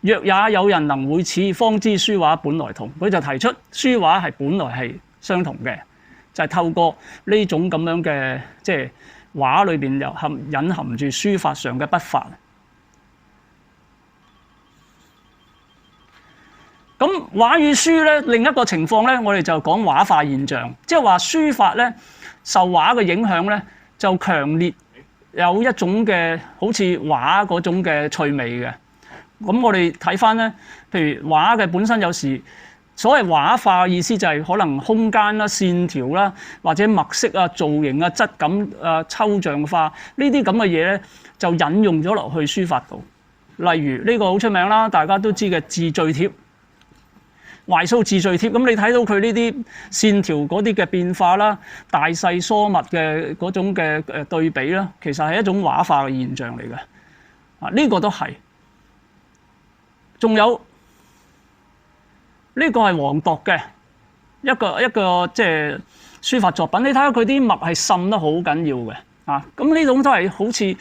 若也有人能會此，方知書畫本來同。佢就提出書畫係本來係相同嘅，就係透過呢種咁樣嘅即係畫裏邊又隱含住書法上嘅筆法。咁畫與書咧，另一個情況咧，我哋就講畫化現象，即係話書法咧受畫嘅影響咧，就強烈有一種嘅好似畫嗰種嘅趣味嘅。咁我哋睇翻咧，譬如畫嘅本身有時所謂畫化嘅意思就係可能空間啦、線條啦，或者墨色啊、造型啊、質感啊、抽象化呢啲咁嘅嘢咧，就引用咗落去書法度。例如呢個好出名啦，大家都知嘅字序帖、懷素字序帖。咁你睇到佢呢啲線條嗰啲嘅變化啦、大細疏密嘅嗰種嘅對比啦，其實係一種畫化嘅現象嚟嘅。呢個都係。仲有呢個係黃鐸嘅一個即係書法作品，你睇下佢啲墨係滲得好緊要嘅。咁呢種都係好似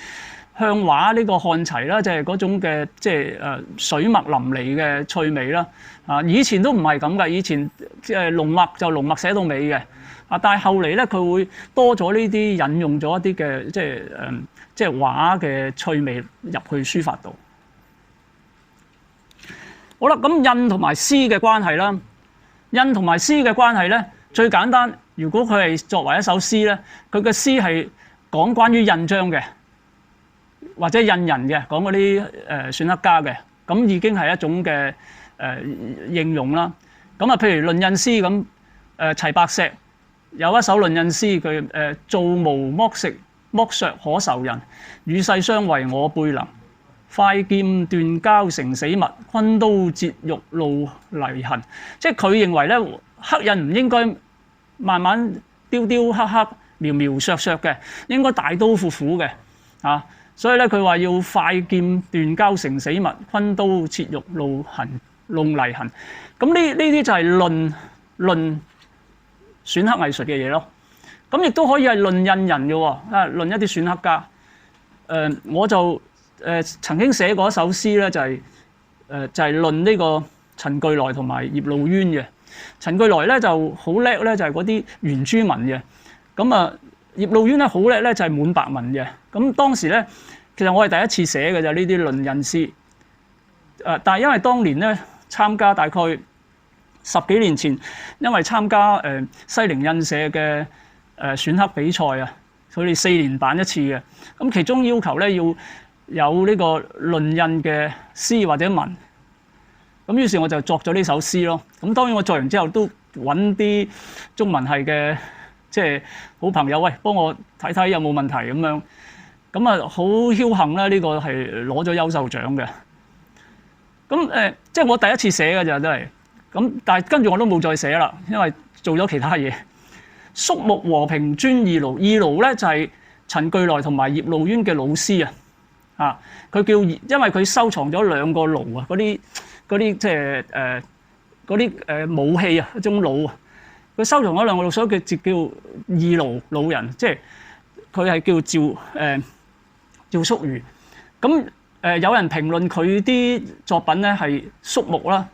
向畫呢個看齊啦，就係嗰種嘅即係水墨淋漓嘅趣味啦。以前都唔係咁嘅，以前即係濃墨就濃墨寫到尾嘅。但係後嚟咧，佢會多咗呢啲引用咗一啲嘅即係畫嘅趣味入去書法度。好啦，咁印同埋詩嘅關係啦，印同埋詩嘅關係咧，最簡單，如果佢係作為一首詩咧，佢嘅詩係講關於印章嘅，或者印人嘅，講嗰啲篆刻家嘅，咁已經係一種嘅應用啦。咁譬如論印詩咁，齊白石有一首論印詩，佢造無剝削可仇人，與世相為我輩能。快劍斷交成死物，昆刀截玉露泥痕。即係佢認為咧，刻印唔應該慢慢雕雕刻刻、描描削削嘅，應該大刀闊斧嘅。所以咧，佢話要快劍斷交成死物，昆刀切玉露泥痕。咁呢啲就係論篆刻藝術嘅嘢咯。咁亦都可以係論印人嘅喎，論一啲篆刻家。我就曾經寫過一首詩咧，就係論呢個陳巨來同埋葉露淵嘅。陳巨來咧就好叻咧，就係嗰啲原住民嘅。咁啊，葉露淵咧好叻咧，就係滿白文嘅。咁當時咧，其實我係第一次寫嘅就呢啲論印詩。但係因為當年咧參加大概10幾年前，因為參加西泠印社嘅選刻比賽啊，佢哋4年辦一次嘅。咁其中要求咧要有呢個論印嘅詩或者文。咁於是我就作咗呢首詩咯。咁當然我作完之後都揾啲中文系嘅即係好朋友，喂，幫我睇睇有冇問題咁樣。咁啊好僥幸啦，呢個係攞咗優秀獎嘅。咁即係我第一次寫嘅就都係。咁但係跟住我都冇再寫啦，因為做咗其他嘢。肅穆和平尊二盧，二盧咧就係陳巨來同埋葉露淵嘅老師啊。佢叫，因為佢收藏咗2個盧啊，嗰啲即係嗰啲武器啊，一種弩啊。佢收藏咗2個弩，所以佢就叫二盧老人，即係佢係叫趙叔虞。咁有人評論佢啲作品咧係肅穆啦、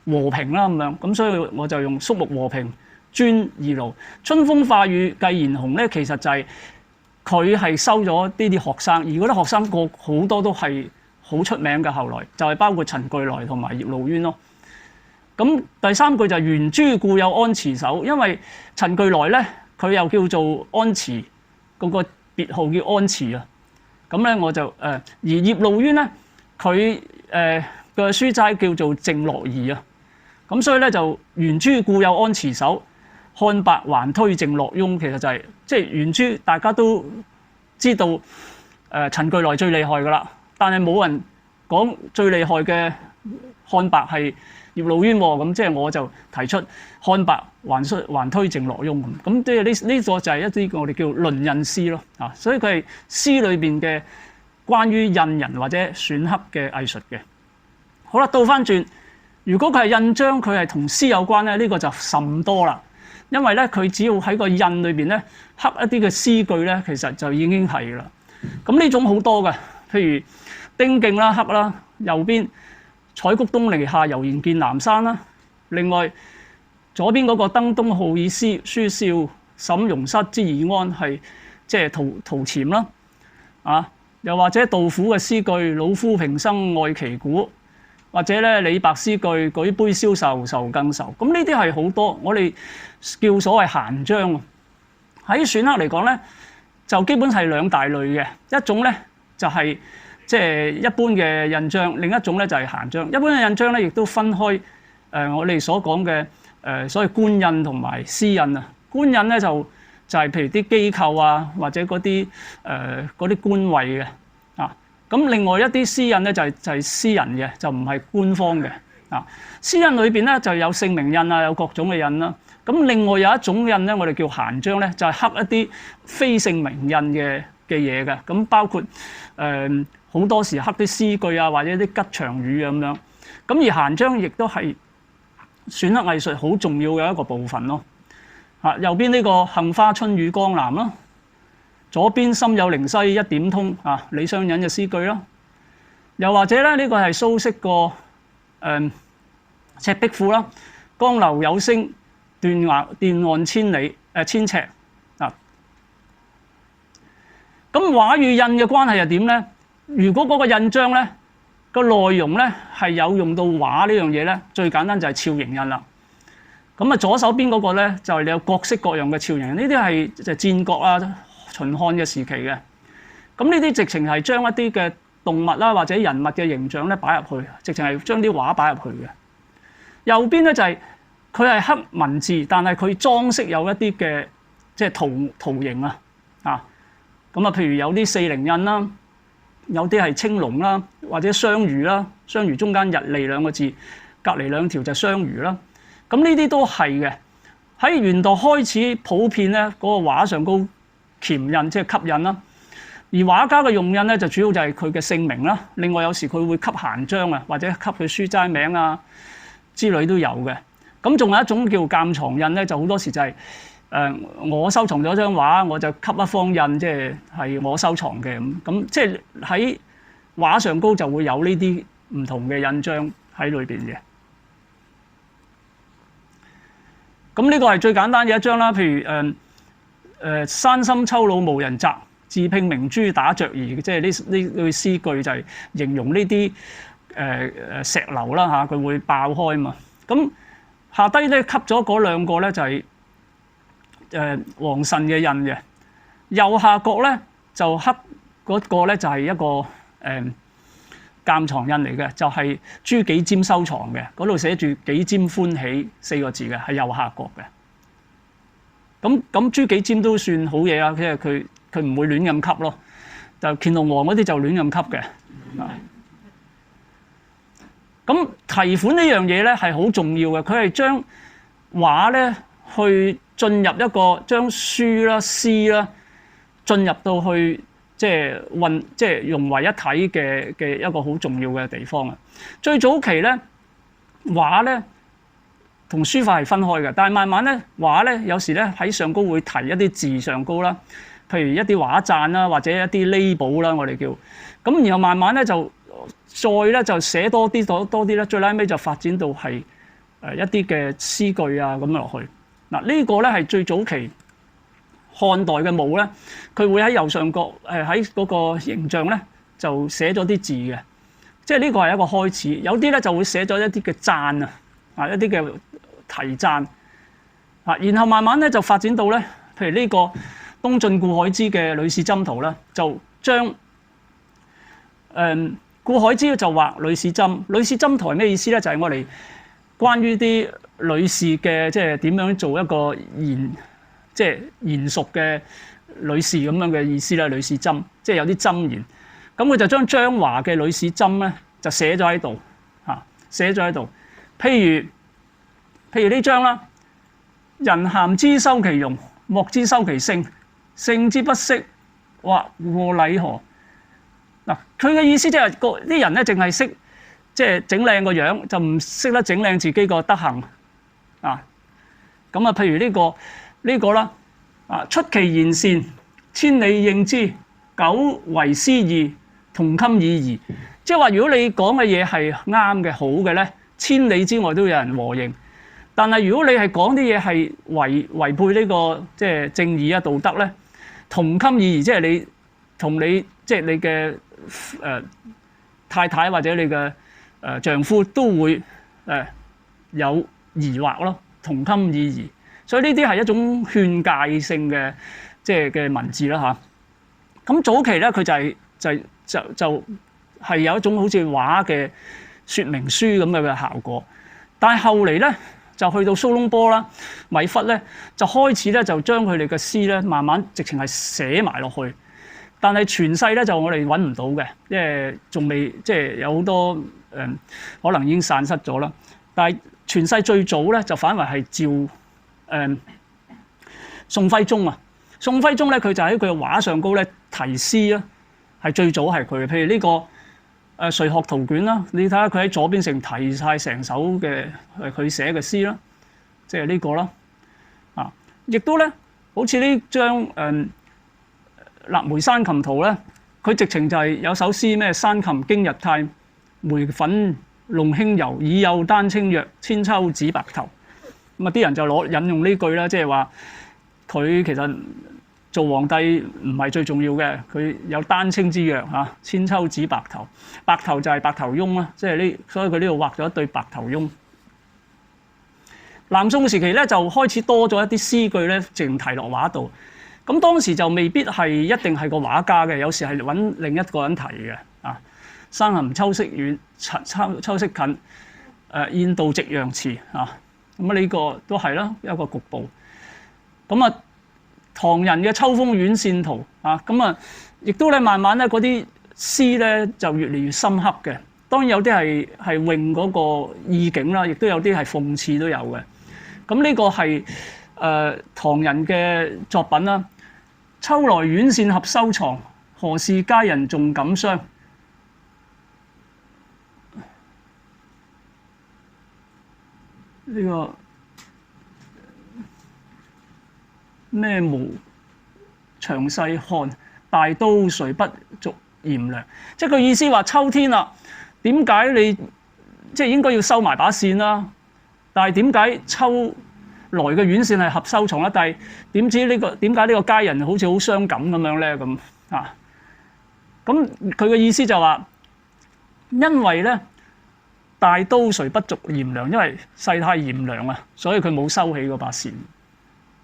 和平啦咁樣，咁所以我就用肅穆和平尊二盧。春風化雨繼賢雄咧，其實就係佢係收咗呢啲學生，而嗰啲學生好多都係好出名嘅。後來就係包括陳巨來同埋葉露淵咯。咁第3句就係原諸故有安持守，因為陳巨來咧佢又叫做安持，嗰個別號叫安持啊。咁咧我就而葉露淵咧佢嘅書齋叫做靜樂兒啊。咁所以咧就原諸故有安持守，漢白還推靜樂翁，其實就係即係原諸大家都知道陳巨來最厲害噶啦，但係冇人講最厲害嘅漢白係葉露淵喎。咁即係我就提出漢白還推靜樂翁咁，即係呢個就係一啲我哋叫論印詩咯啊。所以佢係詩裏邊嘅關於印人或者選刻嘅藝術嘅。好啦，倒翻轉，如果佢係印章，佢係同詩有關咧，呢個就甚多啦。因為咧，佢只要喺個印裏邊咧刻一啲嘅詩句咧，其實就已經係啦。咁呢種好多嘅，譬如丁敬啦、刻啦，右邊採菊東籬下，悠然見南山啦。另外左邊嗰個登東好以書笑，沈容失之以安，係即係陶潛啦。啊，又或者杜甫嘅詩句，老夫平生愛其古。或者咧李白詩句，舉杯消愁愁更愁。咁呢啲係好多，我哋叫所謂閒章。喺選刻嚟講咧，就基本係2大類嘅，一種咧就係即係一般嘅印章，另一種咧就係閒章。一般嘅印章咧，亦都分開我哋所講嘅所謂官印同埋私印啊。官印咧就係譬如啲機構啊，或者嗰啲官位嘅。咁另外一啲私印咧就係私人嘅，就唔係官方嘅啊。私印裏邊咧就有姓名印啊，有各種嘅印啦。咁另外有一種印咧，我哋叫閒章咧，就係刻一啲非姓名印嘅嘢嘅。咁包括好多時刻啲詩句啊，或者啲吉祥語咁樣。咁而閒章亦都係選刻藝術好重要嘅一個部分咯。右邊呢個杏花春雨江南啦。左邊心有靈犀一點通啊，李商隱嘅詩句啦。又或者咧，呢個係蘇軾個赤壁賦啦，江流有聲斷岸千尺啊。咁畫與印嘅關係係點咧？如果嗰個印章咧個內容咧係有用到畫呢樣嘢咧，最簡單就係肖形印啦。咁啊，左手邊嗰個咧就係你有各式各樣嘅肖形印，呢啲係就戰國啊、秦漢嘅時期嘅。咁呢啲直情係將一啲嘅動物啦或者人物嘅形象咧擺入去，直情係將啲畫擺入去嘅。右邊咧就係佢係刻文字，但係佢裝飾有一啲嘅即係圖形啊。咁啊，譬如有啲四靈印啦，有啲係青龍啦，或者雙魚啦，雙魚中間日曆2個字，隔離2條就雙魚啦。咁呢啲都係嘅。喺元代開始普遍咧，嗰個畫上高鉗印即係吸印啦。而畫家嘅用印咧，就主要就係佢嘅姓名啦。另外有時佢會吸閒章啊，或者吸佢書齋名啊之類都有嘅。咁仲有一種叫鑑藏印咧，就好多時就係我收藏咗張畫，我就吸一方印，即係我收藏嘅咁。即係喺畫上高就會有呢啲唔同嘅印章喺裏邊嘅。咁呢個係最簡單嘅一章啦。譬如山深秋老無人摘，自聘明珠打雀兒，即係呢句詩句就係形容呢啲石樓啦嚇，佢會爆開啊嘛。咁下低咧吸咗嗰兩個咧就係王慎嘅印嘅，右下角咧就刻嗰個咧就係一個鑑藏印嚟嘅，就係朱杞沾收藏嘅，嗰度寫住杞沾歡喜4個字嘅，係右下角嘅。咁朱杞沾都算好嘢啊，即係佢唔會亂咁吸咯。就乾隆王嗰啲就亂咁吸嘅。咁提款呢樣嘢咧係好重要嘅，佢係將畫咧去進入一個將書啦、詩啦進入到去即係融為一體嘅一個好重要嘅地方啊！最早期咧畫咧同書法係分開嘅，但係慢慢咧畫咧有時咧喺上高會提一啲字上高啦，譬如一啲畫讚啦，或者一啲 label 啦，我哋叫咁，然後慢慢咧就再咧就寫多啲咧，最拉尾就發展到係一啲嘅詩句啊咁落去。嗱，呢個咧係最早期漢代嘅墓咧，佢會喺右上角喺嗰個形象咧就寫咗啲字嘅，即係呢個係一個開始。有啲咧就會寫咗一啲嘅讚啊，一啲嘅題讚啊，然後慢慢咧就發展到咧，譬如呢個東晉顧海之嘅《呂氏箴圖》啦，就將顧海之就畫呂氏箴，呂氏箴圖係咩意思咧？就係我哋關於啲女士嘅即係點樣做一個賢淑嘅女士咁樣嘅意思啦。呂氏箴即係有啲箴言，咁佢就將張華嘅《呂氏箴》咧就寫咗喺度嚇，寫咗喺度。譬如呢張啦，人咸知修其容，莫知修其性，性之不識，或禍禮何？嗱，佢嘅意思即係啲人咧，淨係識即係整靚個樣，就唔識得整靚自己個德行啊。咁啊，譬如呢個啦，啊，出其言善，千里應之，久為師義，同堪以儀。即係話，如果你講嘅嘢係啱嘅、好嘅咧，千里之外都有人和應。但係如果你係講啲嘢係違背呢個即係正義啊、道德咧，同堪以儀，即係你同你即係你嘅太太或者你嘅丈夫都會有疑惑咯，同堪以儀。所以呢啲係一種勸誡性嘅即係嘅文字啦嚇。咁早期咧，佢就係有一種好似畫嘅說明書咁嘅效果。但係後嚟咧，就去到蘇東坡啦、米芾咧，就開始咧就將佢哋嘅詩咧慢慢直情係寫埋落去。但係傳世咧就我哋揾唔到嘅，因為仲未即係有好多可能已經散失咗啦。但係傳世最早咧就反為係趙宋徽宗啊。宋徽宗咧佢就喺佢嘅畫上高咧題詩啦，係最早係佢。譬如呢個《瑞學圖卷》啦，你睇下佢喺左邊題晒成首嘅佢寫嘅詩啦，即係呢個啦啊，亦都咧好似呢張《臘梅山琴圖》咧，佢直情就係有首詩咩？山琴經日泰，梅粉弄輕柔，已有丹青藥，千秋指白頭。咁啊，啲人就引用呢句啦，即係話佢其實做皇帝唔係最重要嘅，佢有丹青之藥嚇，千秋指白頭。白頭就係白頭翁啦，即係呢，所以佢呢度畫咗一對白頭翁。南宋時期咧就開始多咗一啲詩句咧，淨提落畫度。咁當時就未必係一定係個畫家嘅，有時係揾另一個人提嘅啊。山含秋色遠，秋色近，燕道夕陽遲啊。咁啊呢個都係啦，一個局部。咁啊，唐人嘅《秋風遠線圖》啊，咁啊，亦都咧慢慢咧嗰啲詩咧就越嚟越深刻嘅。當然有啲係詠嗰個意境啦，亦都有啲係諷刺都有嘅。咁呢個係唐人嘅作品啦。秋來遠線合收藏，何事佳人重感傷？呢個咩無詳細看，大都誰不逐炎涼？即係佢意思話秋天啦，點解你即係應該要收埋把扇啦？但係點解來嘅院線係合收藏啦，但係點解呢個家人好似好傷感咁樣咧？咁啊，咁佢嘅意思就話，因為咧大都誰不續賢良，因為世太炎涼啊，所以佢冇收起嗰把扇，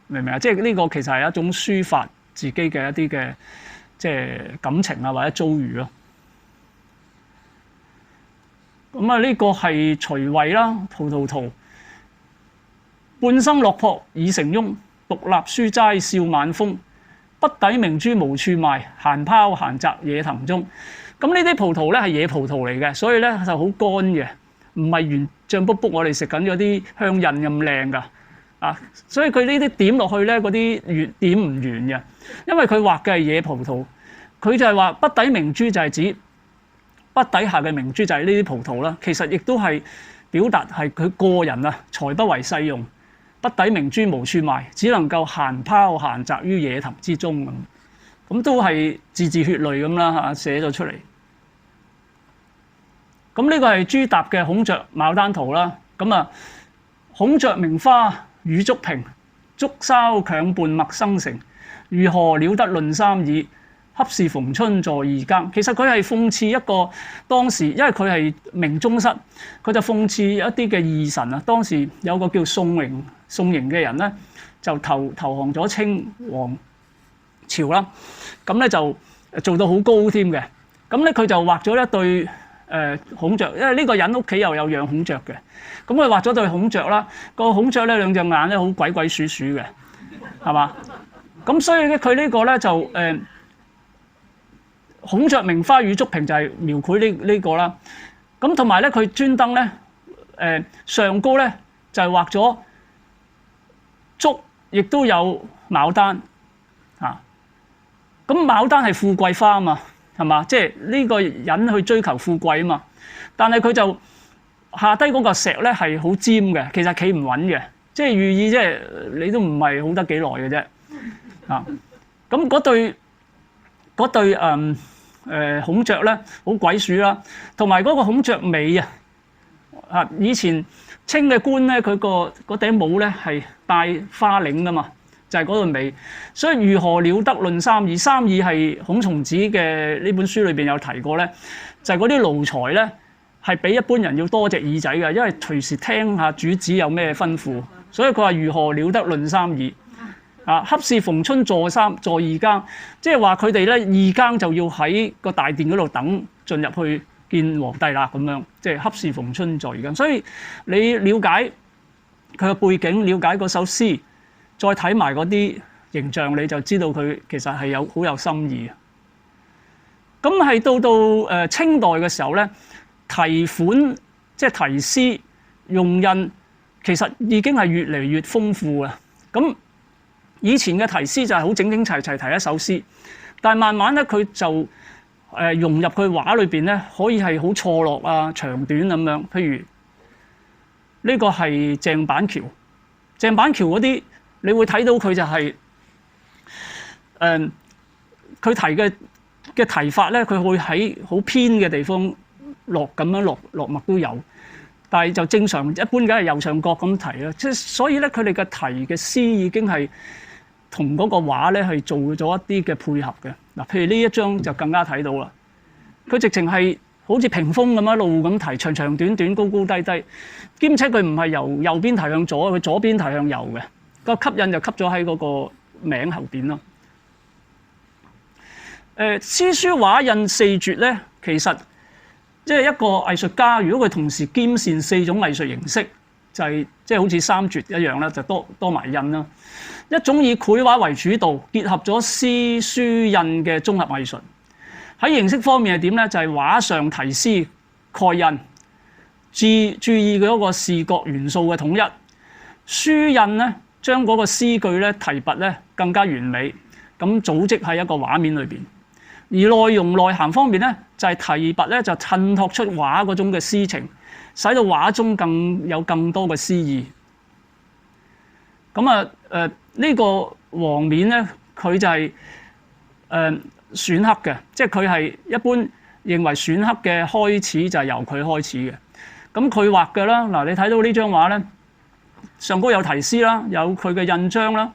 明唔明啊？即係呢個其實係一種抒發自己嘅一啲嘅即係感情啊或者遭遇咯。咁啊，呢個係徐渭啦，陶陶陶。半生落魄已成翁，獨立書齋笑晚風。不抵明珠無處賣，閒拋閒擲野藤中。咁呢啲葡萄咧係野葡萄嚟嘅，所以咧就好乾嘅，唔係原醬卜卜我哋食緊嗰啲香印咁靚噶啊！所以佢呢啲點落去咧，嗰啲點唔完嘅，因為佢畫嘅係野葡萄，佢就係話不抵明珠就係指筆底下嘅明珠就係呢啲葡萄啦。其實亦都係表達係佢個人啊，才不為世用。不抵明珠無處賣，只能夠閒拋閒擲於野藤之中咁，都係字字血淚咁啦嚇，寫咗出嚟。咁呢個係朱鐸嘅《孔雀牡丹圖》啦。咁啊，孔雀名花與竹屏，竹梢強伴陌生城。如何了得論三二？恰是逢春在二更。其實佢係諷刺一個當時，因為佢係明宗室，佢就諷刺一啲嘅義臣啊。當時有個叫宋瑩嘅人咧，就投降咗清王朝啦。咁咧就做到好高添嘅。咁咧佢就畫咗一對孔雀，因為呢個人屋企又有養孔雀嘅。咁佢畫咗對孔雀啦。個孔雀咧兩隻眼咧好鬼鬼祟祟嘅，係嘛？咁所以咧佢呢個咧就孔雀名花與竹屏就係描繪呢個啦。咁同埋咧佢專登咧上高咧就係畫咗竹，亦都有牡丹啊。咁牡丹係富貴花啊嘛，係嘛？即係呢個人去追求富貴啊嘛。但係佢就下低嗰個石咧係好尖嘅，其實企唔穩嘅，即係寓意即係你都唔係好得幾耐嘅啫啊。咁嗰對孔雀咧好鬼鼠啦，同埋嗰個孔雀尾啊，以前清嘅官咧佢個頂帽咧係戴花翎噶嘛，就係嗰個尾。所以如何了得論三二？三二係孔松子嘅呢本書裏邊有提過咧，就係嗰啲奴才咧係比一般人要多隻耳仔嘅，因為隨時聽下主子有咩吩咐。所以佢話如何了得論三二？啊！恰是逢春在二更，即係話佢哋咧二更就要喺個大殿嗰度等進入去見皇帝啦，咁樣即係恰是逢春在二更。所以你了解佢嘅背景，了解嗰首詩，再睇埋嗰啲形象，你就知道佢其實係好有心意嘅。咁係到清代嘅時候咧，題款即係題詩用印，其實已經係越嚟越豐富啦。咁以前嘅題詩就係好整整齊齊題一首詩，但係慢慢咧佢就融入佢畫裏邊咧，可以係好錯落啊、長短咁樣。譬如呢個係鄭板橋，鄭板橋嗰啲你會睇到佢就係佢題嘅題法咧，佢會喺好偏嘅地方落墨都有，但係就正常一般梗係右上角咁題啦。即係所以咧，佢哋嘅題嘅詩已經係同嗰個畫咧係做咗一啲嘅配合嘅。嗱，譬如呢一張就更加睇到啦，佢直情係好似屏風咁一路咁題，長長短短、高高低低，兼且佢唔係由右邊題向左，佢左邊題向右嘅，個吸引就吸咗喺嗰個名後邊咯。詩書畫印四絕咧，其實即係一個藝術家，如果佢同時兼善四種藝術形式，就係即係好似三絕一樣啦，就多埋印啦。一種以繪畫為主導，結合咗詩書印嘅綜合藝術。喺形式方面係點咧？就係畫上題詩蓋印，注意佢嗰個視覺元素嘅統一。書印咧，將嗰個詩句咧提拔咧更加完美，咁組織喺一個畫面裏邊。而內容內涵方面咧，就係提拔咧就襯托出畫嗰種嘅詩情，使到畫中有更多嘅詩意。咁呢個黃面咧，佢就係選黑嘅，即係佢係一般認為選黑嘅開始就係由佢開始嘅。咁佢畫嘅啦，嗱你睇到呢張畫咧，上高有題詩啦，有佢嘅印章啦，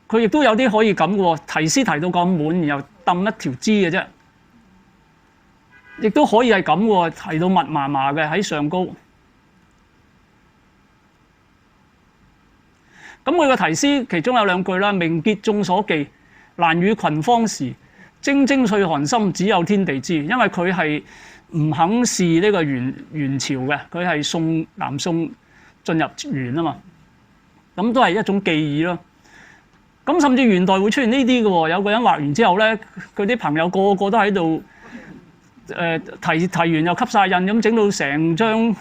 佢亦都有啲可以咁嘅喎，題詩提到咁滿，然後揼一條枝嘅啫，亦都可以係咁喎，提到密麻麻嘅喺上高。咁佢個題詩其中有2句啦，名節眾所記，難與群芳時。錚錚歲寒心，只有天地知。因為佢係唔肯試呢個元朝嘅，佢係南宋進入元啊嘛，咁都係一種寄意咯。咁甚至元代會出現呢啲嘅喎，有個人畫完之後咧，佢啲朋友個個都喺度提完又吸晒印，咁整到成張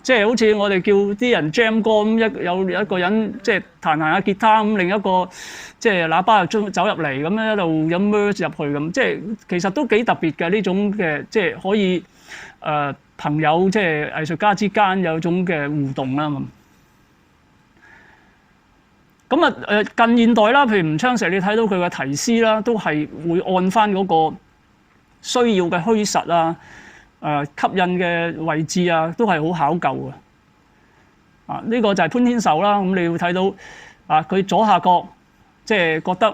即係好似我哋叫啲人 jam 歌咁，有一個人即係彈下吉他咁，另一個即係喇叭又走入嚟咁樣一路咁 merge 入去咁，即係其實都幾特別嘅呢種嘅，即係可以朋友即係藝術家之間有種嘅互動啦。咁啊近現代啦，譬如吳昌碩，你睇到佢嘅題詩啦，都係會按翻嗰個需要嘅虛實啊。吸引嘅位置啊，都係好考究嘅。呢個就係潘天壽啦。咁你會睇到佢左下角即係覺得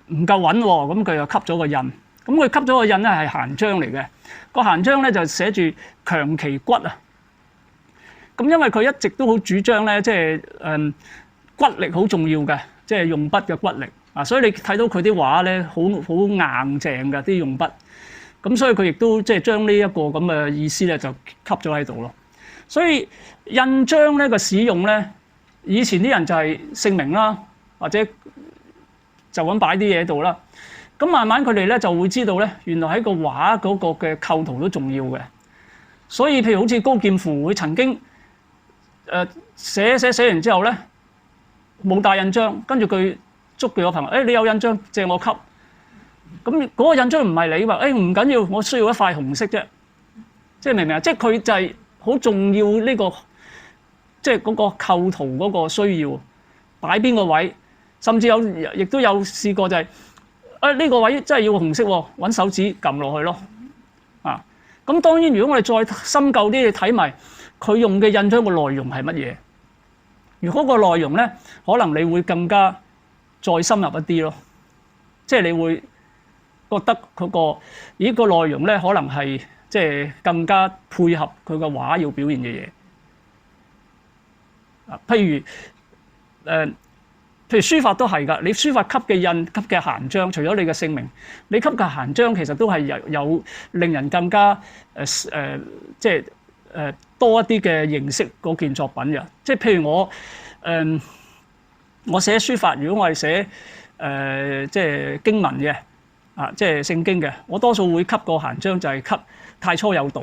唔夠穩喎，咁佢又吸咗個印。咁佢吸咗個印咧係閒章嚟嘅。個閒章咧就寫住強其骨啊。咁因為佢一直都好主張咧，即係骨力好重要嘅，即係用筆嘅骨力啊。所以你睇到佢啲畫咧，好硬淨嘅啲用筆。咁所以佢亦都即係將呢一個咁嘅意思咧，就吸咗喺度咯。所以印章咧個使用咧，以前啲人就係姓名啦，或者就咁擺啲嘢喺度啦。咁慢慢佢哋咧就會知道咧，原來喺個畫嗰個嘅構圖都重要嘅。所以譬如好似高劍父，佢曾經寫完之後咧，冇帶印章，跟住佢捉佢個朋友，你有印章借我吸。咁嗰個印章唔係你話，唔緊要，我需要一塊紅色啫，即係明唔明啊？即係佢就係好重要呢個，即係嗰個構圖嗰個需要擺邊個位，甚至亦都有試過就係呢個位真係要紅色喎，揾手指撳落去咯。咁當然如果我哋再深究啲，你睇埋佢用嘅印章個內容係乜嘢？如果個內容咧，可能你會更加再深入一啲咯，即係你會覺得嗰個內容咧，可能係即係更加配合佢個畫要表現嘅嘢。譬如書法都係㗎，你書法吸嘅印、吸嘅閒章，除咗你嘅姓名，你吸嘅閒章其實都係有令人更加即係多一啲嘅認識嗰件作品嘅。即係譬如我寫書法，如果我係寫即係經文嘅。即係聖經嘅，我多數會吸個閒章，就係吸太初有道，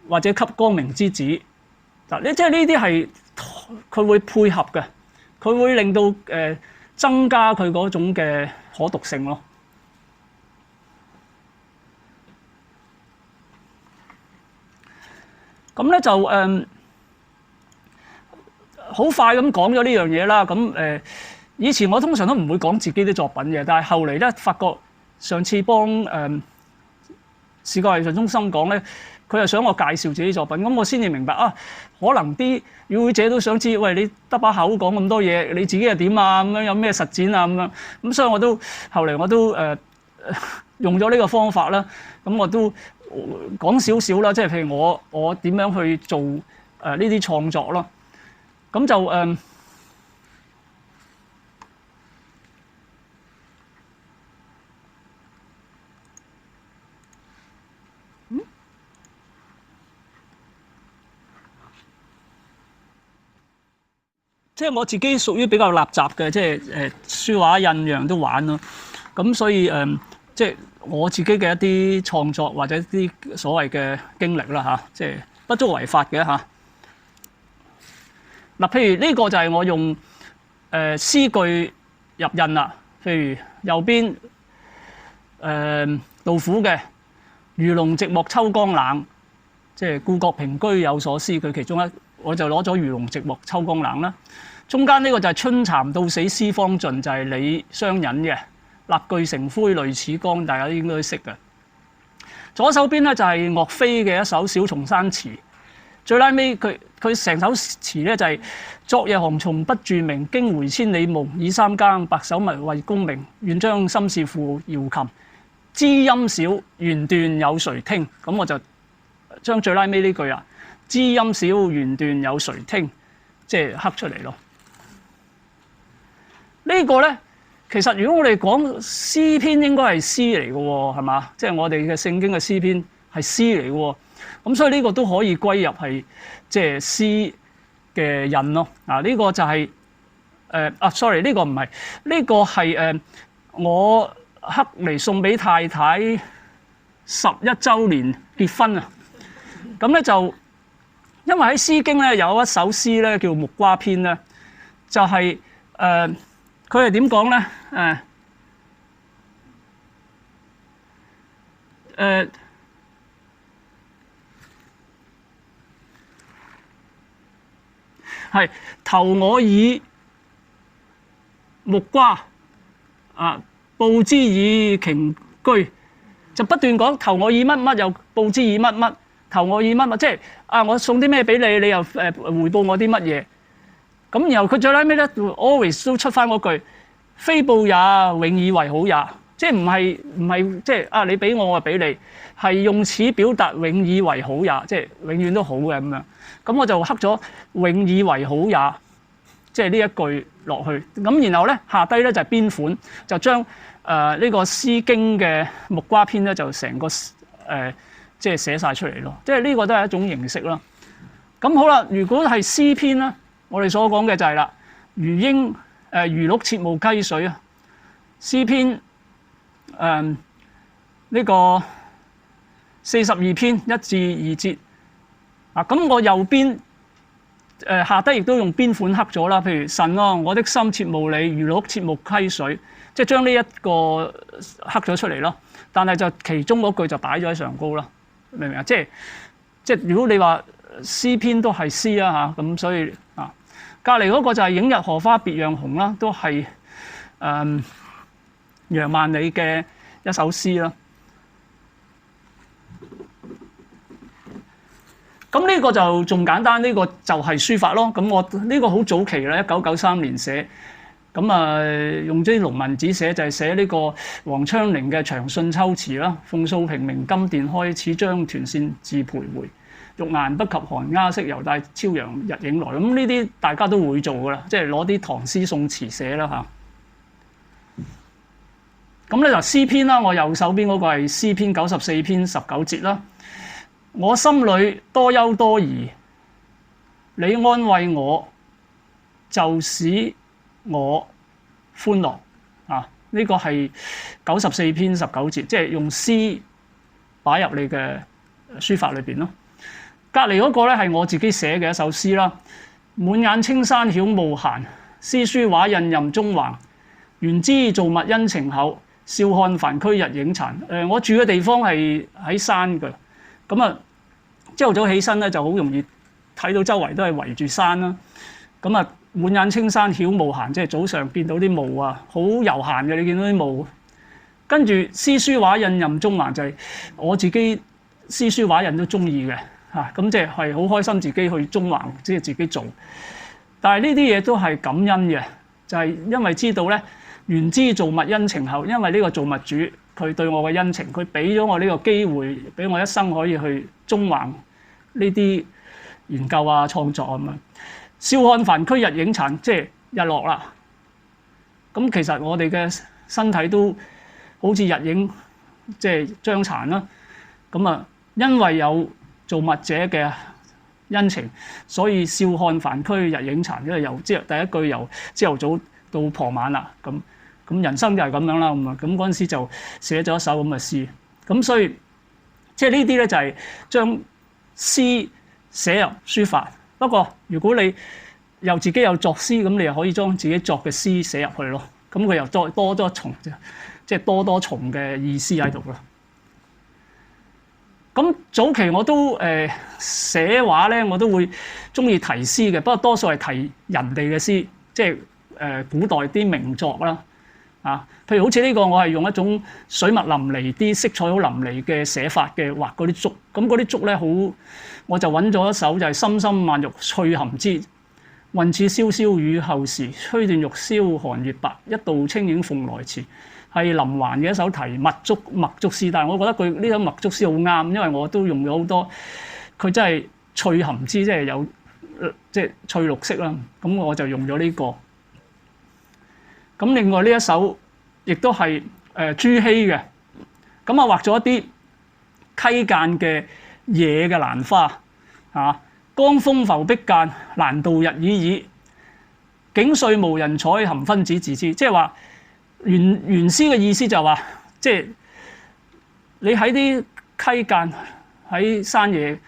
或者吸光明之子。即係呢啲係佢會配合嘅，佢會令到增加佢嗰種嘅可讀性咯。咁咧就好快咁講咗呢樣嘢啦。咁以前我通常都唔會講自己啲作品嘅，但係後嚟咧發覺上次幫視覺藝術中心講咧，佢又想我介紹自己作品，咁我先至明白可能啲與會者都想知，喂，你得把口講咁多嘢，你自己係點啊？咁樣有咩實踐啊？咁樣咁，所以後嚟我都用咗呢個方法啦。咁我都講少少啦，即係譬如我點樣去做呢啲創作咯。咁就即係我自己屬於比較垃雜嘅，即係書畫印樣都玩咯。咁所以即係我自己嘅一啲創作或者啲所謂嘅經歷啦，即係不足為法嘅嚇。嗱，譬如呢個就係我用詩句入印啦。譬如右邊杜甫嘅魚龍寂寞秋江冷，即係故國平居有所思。佢其中我就攞咗魚龍寂寞秋江冷啦。中間呢個就係春蠶到死絲方盡，就係李商隱嘅蠟炬成灰淚始乾，大家應該都識嘅。左手邊咧就係岳飛嘅一首《小松山詞》，最拉尾佢成首詞咧就係、昨夜航蟲不住鳴，驚回千里夢，已三更白首迷為功名，願將心事付瑤琴，知音少，弦斷有誰聽？咁我就將最拉尾呢句啊，知音少，弦斷有誰聽？即係刻出嚟咯。呢個咧，其實如果我哋講詩篇，應該係詩嚟嘅喎，係嘛？即係我哋嘅聖經嘅詩篇係詩嚟嘅喎。咁所以呢個都可以歸入係即係詩嘅印咯。啊，呢個就係sorry， 呢個唔係，呢個係我刻嚟送俾太太11週年結婚啊。咁咧就因為喺《詩經》咧有一首詩咧叫《木瓜篇》咧，就係佢係點講咧？係投我以木瓜啊，報之以瓊琚，就不斷講投我以乜乜，又報之以乜乜，投我以乜乜，即係啊，我送啲咩俾你，你又回報我啲乜嘢。咁然後佢最拉尾咧 always 都出翻嗰句，非報也，永以為好也，即係唔係即係啊你俾我，我俾你，係用此表達永以為好也，即係永遠都好嘅咁樣。咁我就刻咗永以為好也，即係呢一句落去。咁然後咧下低咧就係邊款，就將呢個《詩經》嘅木瓜篇咧就成個即係寫晒出嚟咯。即係呢個都係一種形式啦。咁好啦，如果係詩篇啦，我哋所講嘅就係啦，魚鷹魚鹿切慕溪水啊。詩篇呢個42篇1至2節。啊，咁我右邊下低亦都用邊款刻咗啦，譬如神啊，我的心切慕你，魚鹿切慕溪水，即係將呢一個刻咗出嚟咯。但係就其中嗰句就擺咗喺上高啦，明唔明啊？即係如果你話詩篇都係詩啊嚇，咁所以啊，隔離嗰個就係映日荷花別樣紅啦，都係楊萬里嘅一首詩啦。咁呢個就仲簡單，呢個就係書法咯。咁我呢個好早期啦，1993年寫，咁啊用啲龍文紙寫，就係寫呢個王昌齡嘅《長信秋詞》啦。鳳素平明金殿開，始將團扇自徘徊。玉顏不及寒鴉色，猶帶朝陽日影來。咁呢啲大家都會做噶啦，即係攞啲唐詩宋詞寫啦嚇。咁咧就詩篇啦，我右手邊嗰個係詩篇94篇19節啦。我心裏多憂多疑，你安慰我，就使我歡樂啊！呢個係94篇19節，即係用詩擺入你嘅書法裏邊咯。隔離嗰個咧係我自己寫嘅一首詩啦。滿眼青山曉慕閒，詩書畫印任中橫。原知造物恩情厚，笑看凡區日影殘。我住嘅地方係喺山嘅，咁啊〜朝頭早起身咧，就好容易睇到周圍都係圍住山啦。咁啊，滿眼青山曉慕閒，即係早上見到啲霧啊，好悠閒嘅。你見到啲霧，跟住詩書畫印任中橫，就係我自己詩書畫印都中意嘅嚇。咁即係好開心自己去中橫，即係自己做。但係呢啲嘢都係感恩嘅，就係因為知道咧，原知造物恩情厚，因為呢個造物主佢對我嘅恩情，佢俾咗我呢個機會，俾我一生可以去中橫呢啲研究啊、創作咁樣。笑看凡區日影殘，即係日落啦。咁其實我哋嘅身體都好似日影，即係將殘啦。咁啊，因為有造物者嘅恩情，所以笑看凡區日影殘，因為由第一句由朝頭早到傍晚啦。咁人生就係咁樣啦。咁嗰陣時就寫咗一首咁嘅詩。咁所以即係呢啲咧就係將詩寫入書法。不過如果你又自己有作詩，咁你又可以將自己作嘅詩寫入去咯。咁佢又再多重，即係多重嘅意思喺度啦。咁早期我都寫畫咧，我都會中意題詩嘅，不過多數係題人哋嘅詩，即係古代啲名作啦。譬如好似呢個，我係用一種水墨淋漓啲、色彩好淋漓嘅寫法嘅畫嗰啲竹。咁嗰啲竹咧好，我就揾咗一首就係深深漫玉翠含枝，雲似蕭蕭雨後時，吹斷玉簫寒月白，一道清影鳳來遲。係林環嘅一首題墨竹詩，但係我覺得佢呢首墨竹詩好啱，因為我都用咗好多，佢真係翠含枝，即係有即係翠綠色啦。咁我就用咗呢個。咁另外呢一首亦都係朱熹嘅，咁啊畫咗一啲溪澗嘅野嘅蘭花啊，江楓浮碧澗，蘭道日已矣，景歲無人採，含分子自知。即係話原詩嘅意思就係話，即係你喺啲溪澗喺山野，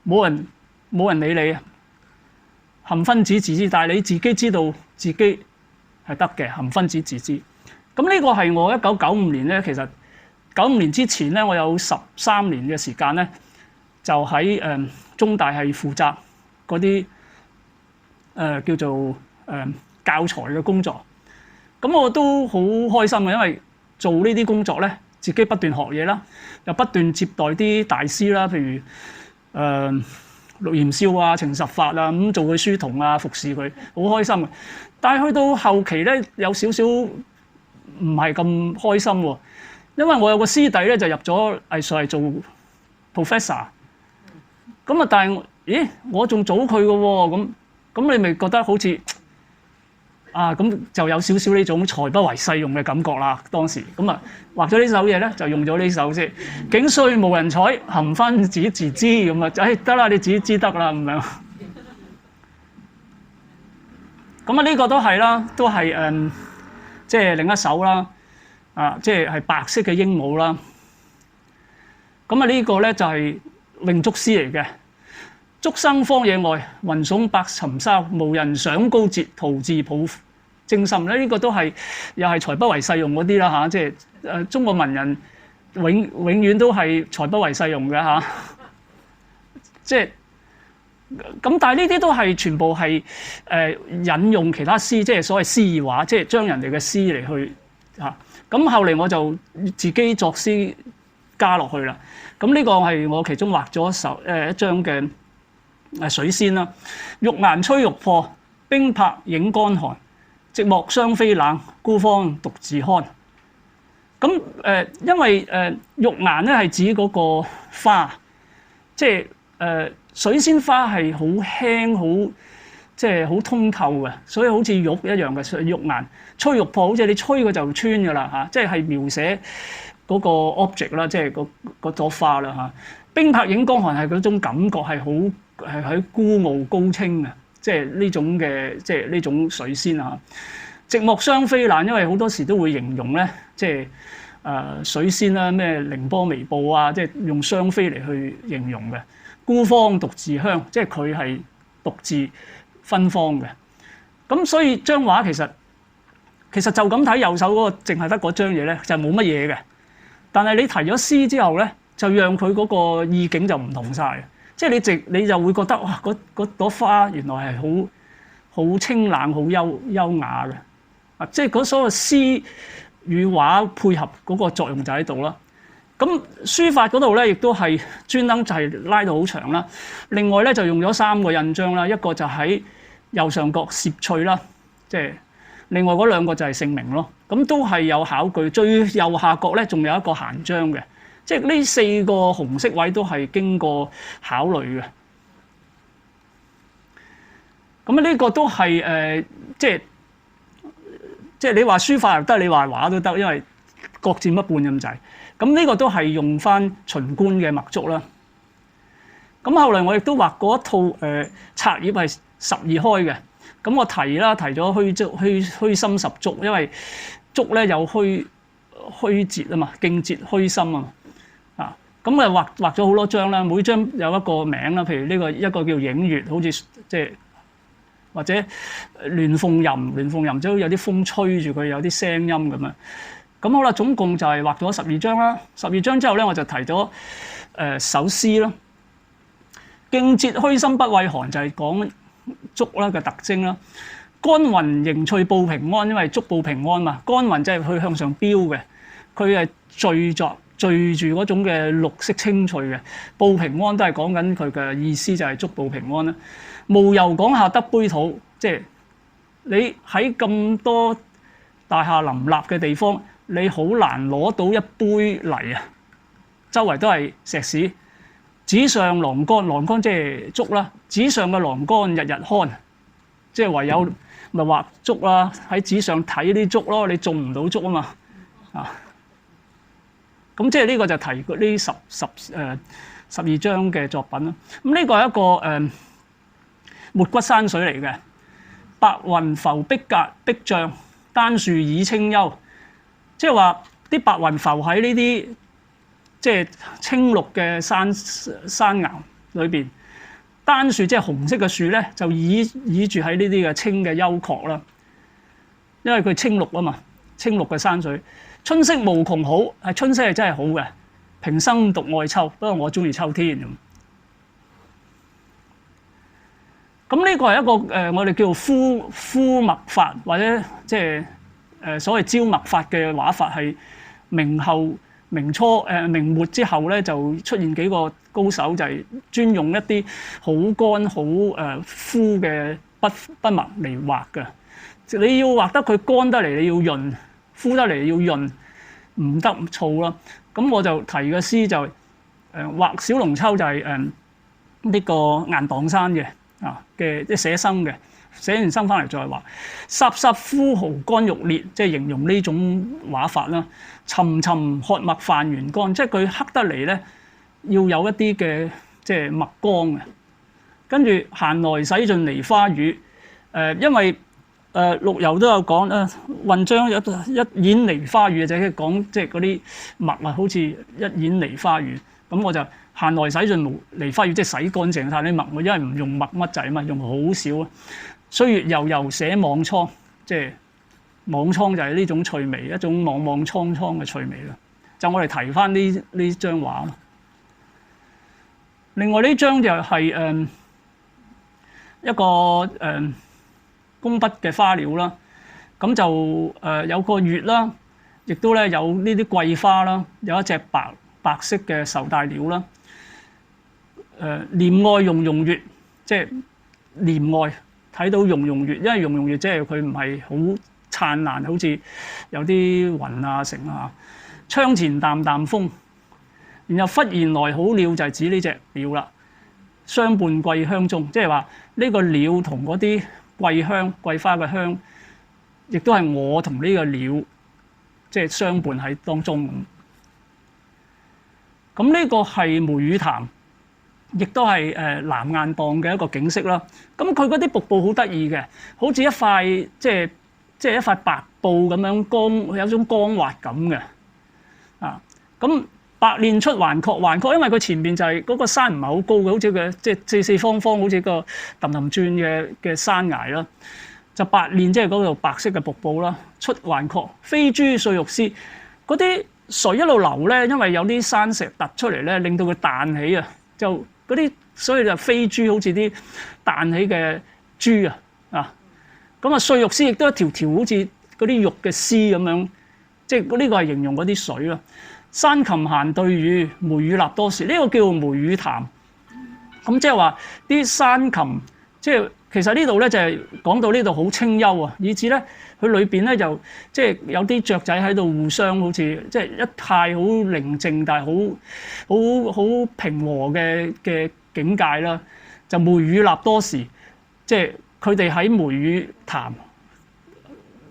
冇人理你，含分子自知，但係你自己知道自己係得嘅，含分子自知。咁呢個係我1995年咧，其實95年之前咧，我有13年嘅時間咧，就喺中大係負責嗰啲叫做教材嘅工作。咁我都好開心嘅，因為做呢啲工作咧，自己不斷學嘢啦，又不斷接待啲大師啦，譬如陸鹽少啊、程十發啊，咁做佢書童啊，服侍佢，好開心嘅。但係去到後期咧，有少少唔係咁開心喎，因為我有個師弟咧就入咗藝術系做 professor， 咁啊，但係咦，我仲早佢嘅喎，咁你咪覺得好似啊，咁就有少少呢種才不為世用嘅感覺啦。當時咁啊，畫咗呢首嘢咧，就用咗呢首先。景歲無人採，含分子自知咁啊，得啦，你自己知得啦咁樣。咁啊，呢個都係啦，都係即係另一首啦，即係白色嘅鸚鵡啦。咁啊，呢個咧就係詠竹詩嚟嘅。竹生荒野外，雲聳百尋梢，無人賞高節，徒自抱征心咧。呢個都係又係才不為世用嗰啲啦嚇，即係中國文人永遠都係才不為世用嘅嚇。即係咁，但係呢啲都係全部係引用其他詩，即係所謂詩意畫，即係將人哋嘅詩嚟去嚇。咁後嚟我就自己作詩加落去啦。咁呢個係我其中畫咗一張嘅水仙啦。玉顏吹玉破，冰魄影乾寒。寂寞雙飛冷，孤芳獨自看。咁因為玉顏咧係指嗰個花，即係水仙花係好輕好，即係好通透嘅，所以好似玉一樣嘅玉顏。吹玉破，好似你吹佢就穿㗎啦嚇，即係描寫嗰個 object 啦，即係嗰朵花啦嚇。冰魄影乾寒係嗰種感覺係好係喺孤傲高清嘅，即係呢種嘅即係呢種水仙啊。寂寞雙飛冷，因為好多時都會形容咧，即係水仙啦，咩凌波微步啊，即係用雙飛嚟去形容嘅。孤芳獨自香，即係佢係獨自芬芳嘅。咁所以張畫其實就咁睇右手嗰個，淨係得嗰張嘢咧，就冇乜嘢嘅。但係你提咗詩之後咧，就讓佢嗰個意境就唔同晒。即係你就會覺得哇，嗰朵花原來係好清冷、好優雅嘅。啊，即係嗰所謂詩與畫配合嗰個作用就喺度啦。咁書法嗰度咧，亦都係專登就係拉到好長啦。另外咧就用咗3個印章啦，一個就喺右上角攝翠啦，即係另外嗰2個就係姓名咯。咁都係有考據。最右下角咧仲有一個閒章嘅，即係呢4個紅色位都係經過考慮嘅。咁呢個都係即係你話書法又得，你話畫都得，因為各佔一半咁滯。咁呢個都係用翻秦觀嘅墨竹啦。咁後來我亦都畫過一套冊頁係12開嘅。咁我提咗虛心十足，因為竹咧有虛節啊嘛，勁節虛心啊。咁啊畫咗好多張啦，每張有一個名啦，譬如呢個一個叫影月，好似即係。或者鸞鳳吟都有啲風吹住佢，有啲聲音咁樣。咁好啦，總共就係畫咗12張啦。12張之後咧，我就提咗首詩啦。勁節虛心不畏寒就係講竹啦嘅特徵啦。干雲迎趣報平安，因為祝報平安嘛。干雲即係佢向上飆嘅，佢係聚住嗰種嘅綠色青翠嘅。報平安都係講緊佢嘅意思，就係祝報平安啦。無由講下得杯土，即係你喺咁多大廈林立嘅地方，你好難攞到一杯泥啊！周圍都係石屎。紙上囊乾，囊乾即係竹啦。紙上嘅囊乾日日看，即係唯有咪畫竹啦，喺紙上睇啲竹咯。你種唔到竹啊嘛啊！咁即係呢個就提過呢12章嘅作品啦。咁呢個係一個沒骨山水嚟嘅。白雲浮碧嶂，丹樹倚清幽。即係話啲白雲浮喺呢啲即係青綠嘅山岩裏邊，丹樹即係紅色嘅樹咧，就倚住喺呢啲嘅青嘅幽壑啦。因為佢青綠啊嘛，青綠嘅山水。春色無窮好，係春色係真係好嘅。平生獨愛秋，不過我中意秋天咁。咁呢個係一個我哋叫做敷墨法，或者即係所謂焦墨法嘅畫法，係明末之後咧就出現幾個高手，就係專用一啲好乾好敷嘅筆墨嚟畫嘅。你要畫得佢乾得嚟，你要潤；敷得嚟要潤，唔得燥啦。咁我就提嘅詩就畫小龍秋，就係呢個雁蕩山嘅即係寫生嘅，寫完生翻嚟再畫。颯颯枯毫乾玉裂，即係形容呢種畫法啦。沉沉褐墨泛圓乾，即係佢黑得嚟咧，要有一啲嘅即係墨光嘅。跟住閒來洗盡梨花雨，因為陸游都有講雲章有一演梨花雨，就係講即係嗰啲墨啊，好似一演梨花雨。咁我就閒來洗盡梨花雨，即係洗乾淨晒啲墨，因為唔用墨乜滯啊嘛，用好少啊。歲月悠悠寫莽蒼，即係莽蒼就係呢種趣味，一種莽莽蒼蒼嘅趣味啦。就我哋提翻呢張畫。另外呢張就係一個工筆嘅花鳥啦。咁就有個月啦，亦都咧有呢啲桂花啦，有一隻白色嘅繡帶鳥啦。簾外溶溶月，即係簾外睇到溶溶月，因為溶溶月即係佢唔係好燦爛，好似有啲雲啊成啊。窗前淡淡風，然後忽然來好鳥，就係指呢隻鳥啦。相伴桂香中，即係話呢個鳥同嗰啲桂花嘅香，亦都係我同呢個鳥即係相伴喺當中咁。咁呢個係梅雨潭，亦都係南雁蕩嘅一個景色啦。咁佢嗰啲瀑布好得意嘅，好似一塊即係一塊白布咁樣光，有種光滑感嘅。咁白練出環廓，因為佢前面就係嗰個山唔係好高嘅，好似個即係四方方，好似個氹氹轉嘅山崖啦。就白練即係嗰度白色嘅瀑布啦。出環廓，飛珠碎玉絲，嗰啲水一路流咧，因為有啲山石突出嚟咧，令到佢彈起啊，就嗰啲所以就飛珠好似啲彈起嘅珠啊。咁碎玉絲亦都一條條好似嗰啲玉嘅絲咁樣，即係呢個係形容嗰啲水啦。山禽閒對語，梅雨立多時，呢個叫梅雨潭。咁即係話啲山禽，即係其實呢度咧就係講到呢度好清幽啊，以至咧佢裏邊咧就即係有啲雀仔喺度互相好似即係一派好寧靜，但係好平和嘅境界啦。就梅雨立多時，即係佢哋喺梅雨潭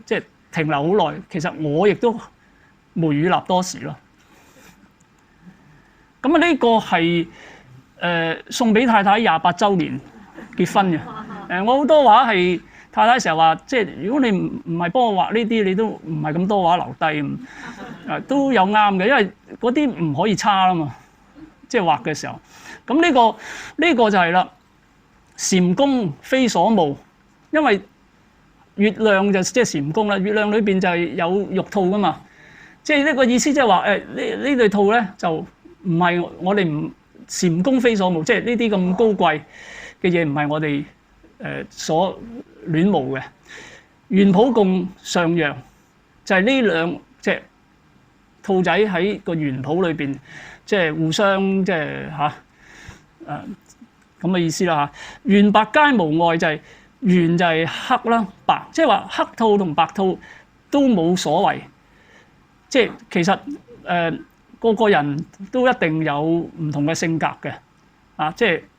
即係停留好耐。其實我亦都梅雨立多時咯。咁呢個係送俾太太28週年結婚嘅。我好多畫係太太成日話，即係如果你唔係幫我畫呢啲，你都唔係咁多畫留低。都有啱嘅，因為嗰啲唔可以差啦嘛，即係畫嘅時候。咁呢個就係啦，蟾宮非所慕，因為月亮就即係蟾宮啦，月亮裏邊就係有玉兔噶嘛，即係呢個意思即係話呢對兔咧就。唔係我哋唔蟾宮非所慕，即係呢啲咁高貴嘅嘢唔係我哋所戀慕嘅。玄圃共上陽就係呢兩隻兔仔喺個玄圃裏邊，即係互相即係咁嘅意思啦嚇。玄白皆無礙就係玄就係黑啦，白即係話黑兔同白兔都冇所謂。即係其實個個人都一定有唔同嘅性格嘅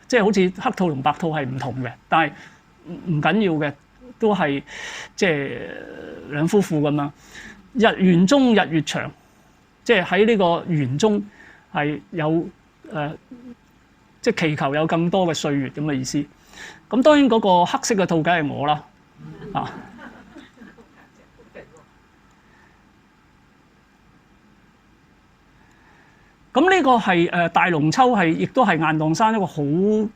即係好似黑兔同白兔係唔同嘅，但係唔緊要嘅，都係即係兩夫婦咁樣。圓中日月長，即係喺呢個圓中係有即係祈求有更多嘅歲月咁嘅意思。咁當然嗰個黑色嘅兔梗係我啦咁呢個係大龍湫係亦都係雁蕩山一個好勁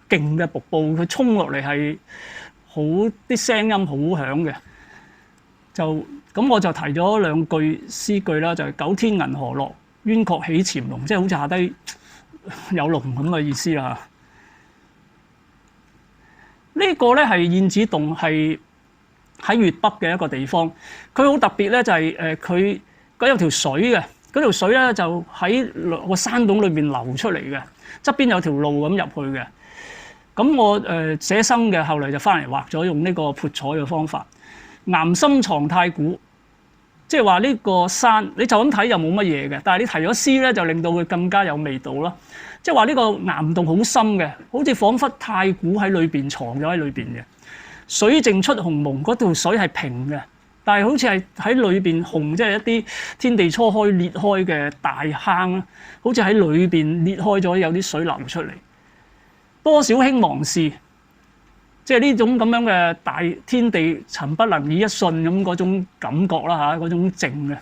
嘅瀑布，佢衝落嚟係好啲聲音好響嘅。咁我就提咗兩句詩句啦，就係九天銀河落，淵閣起潛龍，即係好似下低有龍咁嘅意思啦。呢個咧係燕子洞，係喺粵北嘅一個地方。佢好特別咧，就係佢有條水嘅，嗰條水咧就喺個山洞裏邊流出嚟嘅，側邊有條路咁入去嘅。咁我寫生嘅，後嚟就翻嚟畫咗，用呢個潑彩嘅方法。岩深藏太古，即係話呢個山你就咁睇又冇乜嘢嘅，但係你提咗詩咧，就令到佢更加有味道咯。即係話呢個岩洞好深嘅，好似彷彿太古喺裏邊藏咗喺裏邊嘅。水靜出鴻蒙，嗰條水係平嘅，但係好似係喺裏邊鴻，即係一啲天地初開裂開嘅大坑啦，好似喺裏邊裂開咗，有啲水流出嚟。多少興亡事，即係呢種咁樣嘅大天地曾不能以一瞬咁嗰種感覺啦嗰種靜嘅。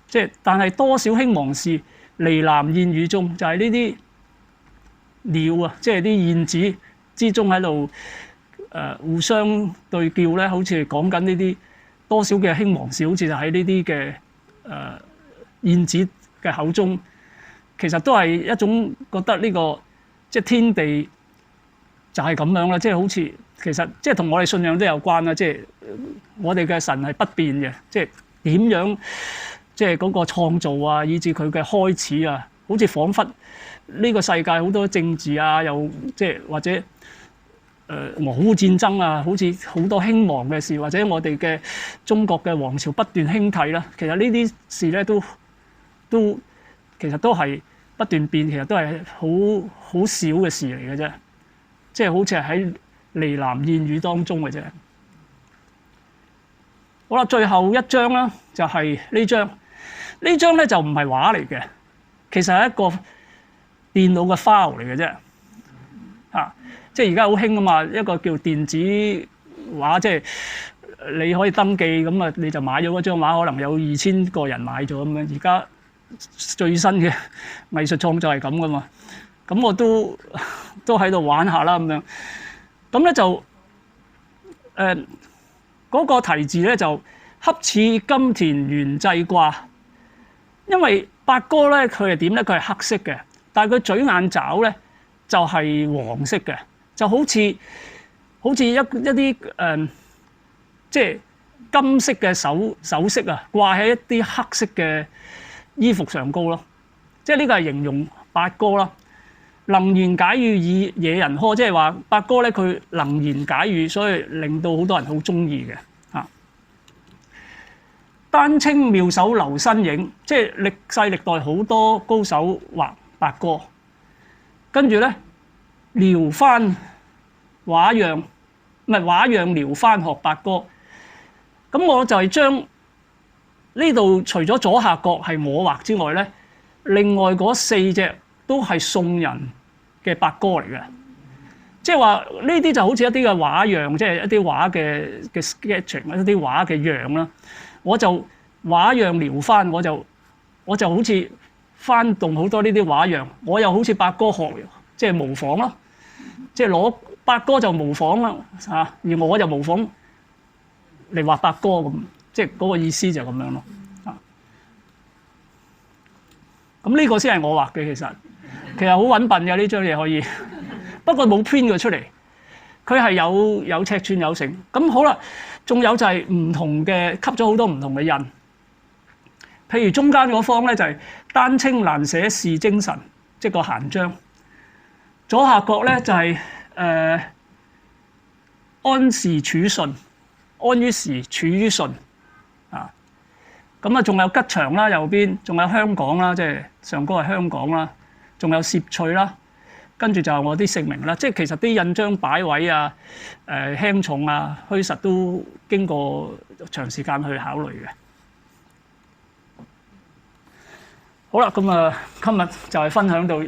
即係但係多少興亡事，離南燕語中，就係呢啲鳥啊，即係啲燕子之中喺度互相對叫咧，好似講緊呢啲多少嘅興亡事，好似就喺呢啲嘅燕子嘅口中，其實都係一種覺得呢個即係天地就係咁樣啦，即係好似其實即係同我哋信仰都有關啦，即係我哋嘅神係不變嘅，即係點樣即係嗰個創造啊，以至佢嘅開始啊，好似彷彿呢個世界好多政治啊，又即係或者俄烏戰爭啊，好似好多興亡嘅事，或者我哋嘅中國嘅王朝不斷興替啦，其實呢啲事咧都其實都係不斷變，其實都係好少嘅事嚟嘅啫，即係好似係喺離南燕語當中嘅啫。好啦，最後一張啦，就係呢張。呢張咧就唔係畫嚟嘅，其實係一個電腦嘅 file 嚟嘅啫。即係而家好興啊嘛，一個叫電子畫，即係你可以登記咁啊，你就買咗嗰張畫，可能有2000個人買咗咁樣。而家最新嘅藝術創作係咁噶嘛，咁我都喺度玩下啦咁樣。咁咧就嗰個題字咧就恰似金田園際掛，因為八哥咧佢係點咧？佢係黑色嘅，但係佢嘴眼爪咧就係黃色嘅，就好似一啲即係金色嘅首飾啊，掛喺一啲黑色嘅衣服上高咯。即係呢個係形容八哥啦。能言解語以惹人呵，即係話八哥咧佢能言解語，所以令到好多人好中意嘅。丹青妙手留身影，即係歷世歷代好多高手畫八哥，跟住咧撩翻畫樣，唔係畫樣撩翻學八哥。咁我就係將呢度除咗左下角係我畫之外咧，另外嗰4隻都係宋人嘅八哥嚟嘅。即係話呢啲就好似一啲嘅畫樣，即係一啲畫嘅 sketching， 一啲畫嘅樣啦。我就畫樣撩翻，我就好似翻動好多呢啲畫樣，我又好似八哥學，即係模仿咯，即係攞八哥就模仿啦而我就模仿嚟畫八哥咁，即係嗰個意思就咁樣咯咁呢個先係我畫嘅，其實好揾笨嘅呢張嘢可以，不過冇 print 佢出嚟，佢係有尺寸有成。咁好啦，仲有就係唔同嘅吸咗好多唔同嘅印。譬如中間嗰方咧就係丹青蘭寫是精神，即係個閒章。左下角咧就係安時處順，安於時，處於順啊。咁啊，仲有吉祥啦，右邊仲有香港啦，即係上高係香港啦，仲有攝翠啦，跟住就係我啲姓名啦。即係其實啲印章擺位啊、輕重啊、虛實都經過長時間去考慮嘅。好啦，咁啊，今日就係分享到。